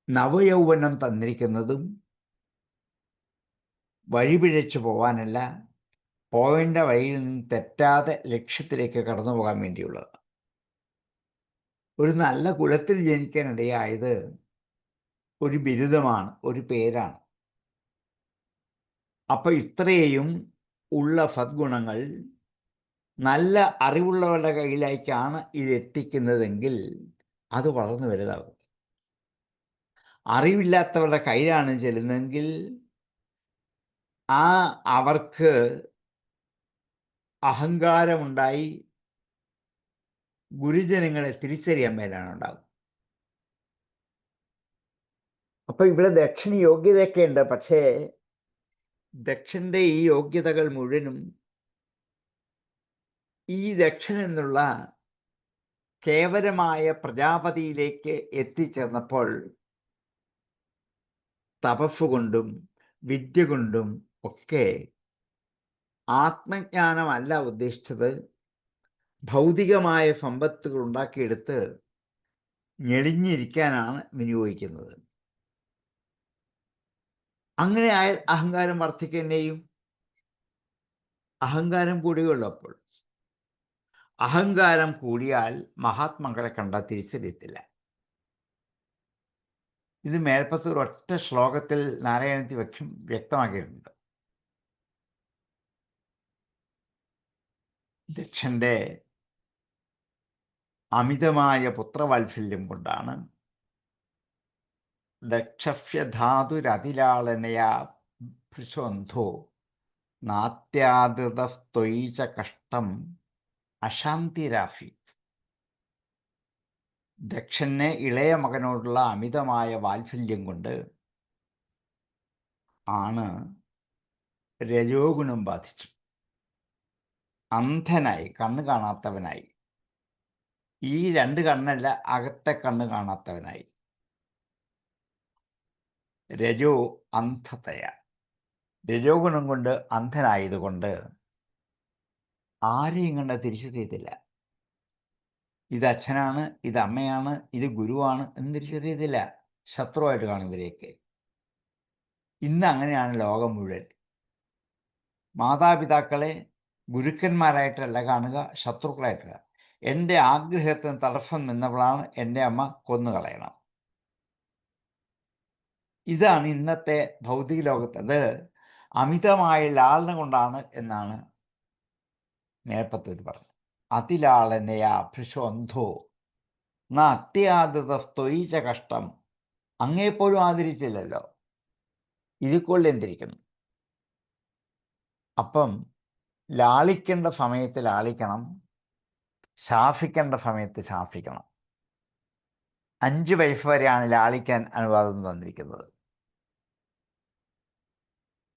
നവയൗവനം തന്നിരിക്കുന്നതും വഴിപിഴച്ചു പോവാനല്ല, പോവേണ്ട വഴിയിൽ നിന്ന് തെറ്റാതെ ലക്ഷ്യത്തിലേക്ക് കടന്നു പോകാൻ വേണ്ടിയുള്ളത്. ഒരു നല്ല കുലത്തിൽ ജനിക്കാനിടയായത് ഒരു ബിരുദമാണ്, ഒരു പേരാണ്. അപ്പം ഇത്രയും ഉള്ള സദ്ഗുണങ്ങൾ നല്ല അറിവുള്ളവരുടെ കയ്യിലേക്കാണ് ഇത് എത്തിക്കുന്നതെങ്കിൽ അത് വളർന്നു വലുതാകും. അറിവില്ലാത്തവരുടെ കയ്യിലാണ് ചെല്ലുന്നതെങ്കിൽ അവർക്ക് അഹങ്കാരമുണ്ടായി ഗുരുജനങ്ങളെ തിരിച്ചറിയാൻ മേലാണ് ഉണ്ടാകും. അപ്പം ഇവിടെ ദക്ഷന് യോഗ്യതയൊക്കെ ഉണ്ട്. പക്ഷേ ദക്ഷന്റെ ഈ യോഗ്യതകൾ മുഴുവനും ഈ ദക്ഷൻ എന്നുള്ള കേവലമായ പ്രജാപതിയിലേക്ക് എത്തിച്ചേർന്നപ്പോൾ തപസ് കൊണ്ടും വിദ്യ കൊണ്ടും ഒക്കെ ആത്മജ്ഞാനമല്ല ഉദ്ദേശിച്ചത്, ഭൗതികമായ സമ്പത്തുകൾ ഉണ്ടാക്കിയെടുത്ത് ഞെളിഞ്ഞിരിക്കാനാണ് വിനിയോഗിക്കുന്നത്. അങ്ങനെ ആയാൽ അഹങ്കാരം വർദ്ധിക്കുകയും അഹങ്കാരം കൂടുകയുള്ളൂ. അപ്പോൾ അഹങ്കാരം കൂടിയാൽ മഹാത്മാക്കളെ കണ്ടാൽ തിരിച്ചറിയത്തില്ല. ഇത് മേൽപ്പത്ത് ഒരൊറ്റ ശ്ലോകത്തിൽ നാരായണത്തി വ്യക്തമാക്കിയിട്ടുണ്ട്. ദക്ഷന്റെ അമിതമായ പുത്രവാത്സല്യം കൊണ്ടാണ് ദക്ഷഫ്യധാതുരതിലാളനയാ ഭൃശോന്ധോ നാത്യാദൃതസ്ത്വൈച കഷ്ടം അശാന്തിരാഫി. ദക്ഷന് ഇളയ മകനോടുള്ള അമിതമായ വാത്സല്യം കൊണ്ട് ആണ് രജോ ഗുണം ബാധിച്ചു. അന്ധനായി, കണ്ണ് കാണാത്തവനായി. ഈ രണ്ട് കണ്ണല്ല, അകത്തെ കണ്ണ് കാണാത്തവനായി. രജോ അന്ധതയ, രജോ ഗുണം കൊണ്ട് അന്ധനായതുകൊണ്ട് ആരെയും കണ്ട തിരിച്ചറിയത്തില്ല. ഇത് അച്ഛനാണ്, ഇത് അമ്മയാണ്, ഇത് ഗുരുവാണ് എന്ന് തിരിച്ചറിയത്തില്ല. ശത്രുവായിട്ട് കാണും ഇവരെയൊക്കെ. ഇന്ന് അങ്ങനെയാണ് ലോകം മുഴുവൻ. മാതാപിതാക്കളെ ഗുരുക്കന്മാരായിട്ടല്ല കാണുക, ശത്രുക്കളായിട്ട് കാണുക. എൻ്റെ ആഗ്രഹത്തിന് തടസ്സം നിന്നവളാണ് എൻ്റെ അമ്മ, കൊന്നുകളയണം. ഇതാണ് ഇന്നത്തെ ഭൗതിക ലോകത്ത്. അത് അമിതമായ ലാളന കൊണ്ടാണ് എന്നാണ് നേപ്പത്തൂർ പറഞ്ഞത്. അതിലാളനയാ ഭൃഷോന്ധോ ന അത്യാദതസ്ത്വയിച്ച കഷ്ടം. അങ്ങേപ്പോലും ആദരിച്ചില്ലല്ലോ, ഇതിൽ എന്തിരിക്കുന്നു. അപ്പം ലാളിക്കേണ്ട സമയത്ത് ലാളിക്കണം, ശാസിക്കേണ്ട സമയത്ത് ശാസിക്കണം. 5 വയസ്സ് വരെയാണ് ലാളിക്കാൻ അനുവാദം തന്നിരിക്കുന്നത്.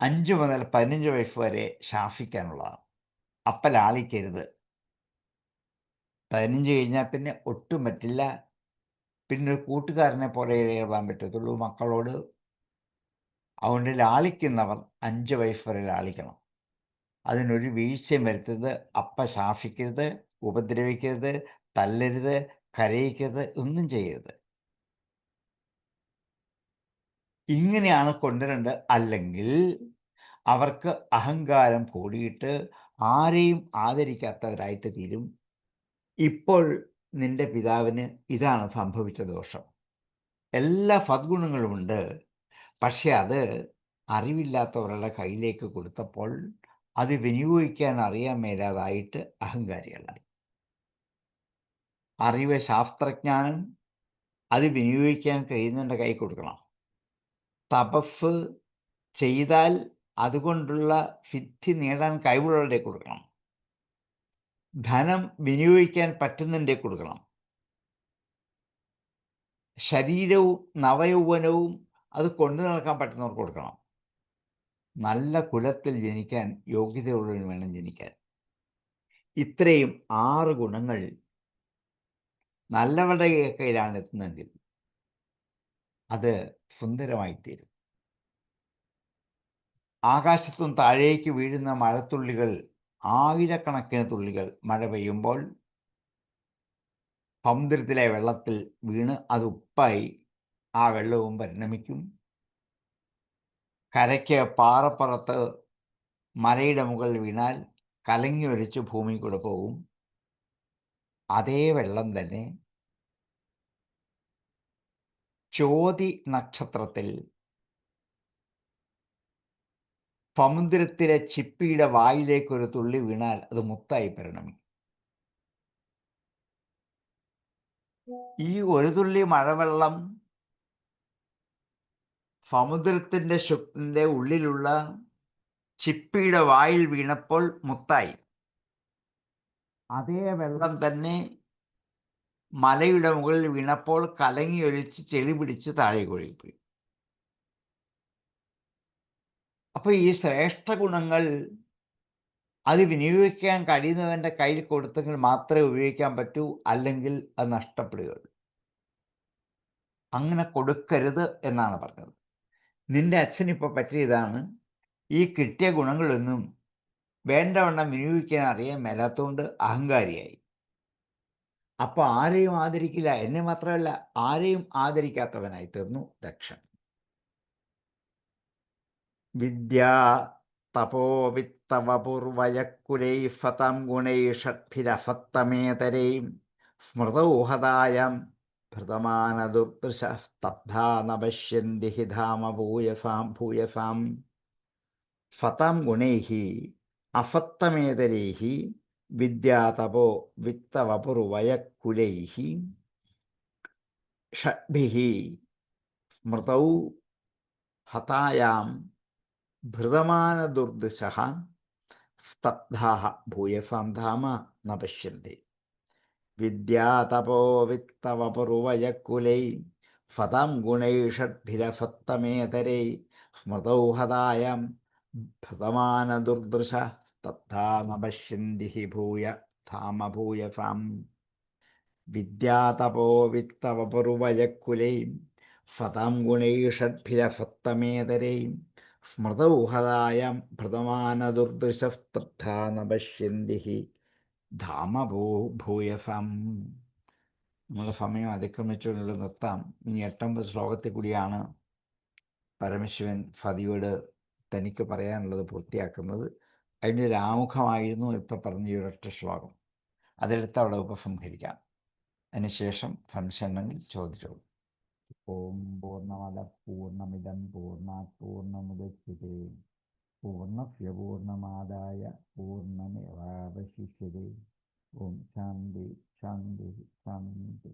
5 മുതൽ 15 വയസ്സ് വരെ ശാസിക്കാനുള്ളതാണ്. അപ്പം ലാളിക്കരുത്. 15 കഴിഞ്ഞാൽ പിന്നെ ഒട്ടും പറ്റില്ല. പിന്നെ ഒരു കൂട്ടുകാരനെ പോലെ ഇടപെടാൻ പറ്റത്തുള്ളൂ മക്കളോട്. അതുകൊണ്ട് ലാളിക്കുന്നവർ 5 വയസ്സ് വരെ ലാളിക്കണം. അതിനൊരു വീഴ്ചയും വരുത്തരുത്. അപ്പം ശാസിക്കരുത്, ഉപദ്രവിക്കരുത്, തല്ലരുത്, കരയിക്കരുത്, ഒന്നും ചെയ്യരുത്. ഇങ്ങനെയാണ് കൊണ്ടുവരേണ്ടത്. അല്ലെങ്കിൽ അവർക്ക് അഹങ്കാരം കൂടിയിട്ട് ആരെയും ആദരിക്കാത്തവരായിട്ട് തീരും. ഇപ്പോൾ നിന്റെ പിതാവിന് ഇതാണ് സംഭവിച്ച ദോഷം. എല്ലാ സദ്ഗുണങ്ങളുമുണ്ട്, പക്ഷെ അത് അറിവില്ലാത്തവരുടെ കയ്യിലേക്ക് കൊടുത്തപ്പോൾ അത് വിനിയോഗിക്കാൻ അറിയാൻ മേലാതായിട്ട് അഹങ്കാരികളായി. അറിവ്, ശാസ്ത്രജ്ഞാനം അത് വിനിയോഗിക്കാൻ കഴിയുന്നതിൻ്റെ കൈ കൊടുക്കണം. തപസ് ചെയ്താൽ അതുകൊണ്ടുള്ള സിദ്ധി നേടാൻ കഴിവുള്ളവരുടെ കൊടുക്കണം. ധനം വിനിയോഗിക്കാൻ പറ്റുന്നതിൻ്റെ കൊടുക്കണം. ശരീരവും നവയൗവനവും അത് കൊണ്ടു നടക്കാൻ പറ്റുന്നവർക്ക് കൊടുക്കണം. നല്ല കുലത്തിൽ ജനിക്കാൻ യോഗ്യതയുള്ളവന് വേണം ജനിക്കാൻ. ഇത്രയും 6 ഗുണങ്ങൾ നല്ലവരുടെ കയ്യിലാണ് എത്തുന്നതെങ്കിൽ അത് സുന്ദരമായിത്തീരും. ആകാശത്തും താഴേക്ക് വീഴുന്ന മഴത്തുള്ളികൾ, ആയിരക്കണക്കിന് തുള്ളികൾ മഴ പെയ്യുമ്പോൾ സമുദ്രത്തിലെ വെള്ളത്തിൽ വീണ് അത് ഉപ്പായി ആ വെള്ളവും പരിണമിക്കും. കരയ്ക്ക് പാറപ്പുറത്ത് മലയുടെ മുകളിൽ വീണാൽ കലങ്ങി ഒലിച്ച് ഭൂമി കൂടെ പോകും. അതേ വെള്ളം തന്നെ ചോതി നക്ഷത്രത്തിൽ സമുദ്രത്തിലെ ചിപ്പിയുടെ വായിലേക്ക് ഒരു തുള്ളി വീണാൽ അത് മുത്തായി പരിണമിക്കും. ഈ ഒരു തുള്ളി മഴവെള്ളം സമുദ്രത്തിൻ്റെ ഉള്ളിലുള്ള ചിപ്പിയുടെ വായിൽ വീണപ്പോൾ മുത്തായി. അതേ വെള്ളം തന്നെ മലയുടെ മുകളിൽ വീണപ്പോൾ കലങ്ങി ഒലിച്ച് ചെളി പിടിച്ച് താഴെ കൊഴിപ്പോയി. അപ്പോൾ ഈ ശ്രേഷ്ഠ ഗുണങ്ങൾ അത് വിനിയോഗിക്കാൻ കഴിയുന്നവൻ്റെ കയ്യിൽ കൊടുത്തെങ്കിൽ മാത്രമേ ഉപയോഗിക്കാൻ പറ്റൂ, അല്ലെങ്കിൽ അത് നഷ്ടപ്പെടുകയുള്ളൂ. അങ്ങനെ കൊടുക്കരുത് എന്നാണ് പറഞ്ഞത്. നിന്റെ അച്ഛനിപ്പോൾ പറ്റിയതാണ്. ഈ കിട്ടിയ ഗുണങ്ങളൊന്നും വേണ്ടവണ്ണം വിനിയോഗിക്കാൻ അറിയാൻ മേലാത്തതുകൊണ്ട് അഹങ്കാരിയായി. അപ്പോൾ ആരെയും ആദരിക്കില്ല. എന്നെ മാത്രമല്ല, ആരെയും ആദരിക്കാത്തവനായി തീർന്നു ദക്ഷൻ. വിദ്യാ തപോ വിത്തവപൂർവയക്കുലൈ ഫതം ഗുണൈ ഷഡ്ഭിരസത്തമേതരൈം സ്മൃതൗഹതായം ഭൃതമാനദുർദൃശ സ്തബ്ധാ ന പശ്യന്തി ഹി ധാമ ഭൂയസാം. ഫതം ഗുണൈ അസത്തമേതരൈ വിദ്യാ തപോ വിത്തവപൂർവയക്കുലൈ ഷഡ്ഭിഃ സ്മൃതൗ ഹതായാം ഭൃതമാനദുർദൃശഃ സ്തബ്ധാഃ ഭൂയസാം ധാമ ന പശ്യന്തി. വിദ്യാ തപോ വിത്തവപൂർവയക്കുലൈ ഫതം ഗുണൈ ഷഡ്ഭിരസത്തമേതരൈ സ്മൃതൗ ഹതായാം ഭൃതമാനദുർദൃശ സ്തബ്ധാ ന പശ്യന്തി ഹി ധാമ ഭൂയസാം. വിദ്യാ തപോ വിത്തവപൂർവയക്കുലൈ ഫതം ഗുണൈ ഷഡ്ഭിരസത്തമേതരൈ സ്മൃതൗ ഹതായാം ഭൃതമാനദുർദൃശ സ്തബ്ധാ ന പശ്യന്തി ഹി ധാമ ഭൂയസാം. നമ്മുടെ സമയം അതിക്രമിച്ചുകൊണ്ട് നിർത്താം. ഇനി 8-9 ശ്ലോകത്തിൽ കൂടിയാണ് പരമശിവൻ സതിയോട് തനിക്ക് പറയാനുള്ളത് പൂർത്തിയാക്കുന്നത്. അതിൻ്റെ ഒരു ആമുഖമായിരുന്നു ഇപ്പം പറഞ്ഞ ഈ ഒരൊറ്റ ശ്ലോകം. അതെടുത്ത് അവിടെ ഉപസംഹരിക്കാം. അതിനുശേഷം സംശയങ്ങൾ ചോദിച്ചോളൂ. ഓം പൂർണ്ണമദ പൂർണ്ണമിദം പൂർണ്ണാത് പൂർണ്ണമുദച്യതേ പൂർണ്ണസ്യ പൂർണ്ണമാദായ പൂർണ്ണമേവാവശിഷ്യതേ. ഓം ശാന്തി ശാന്തി ശാന്തി.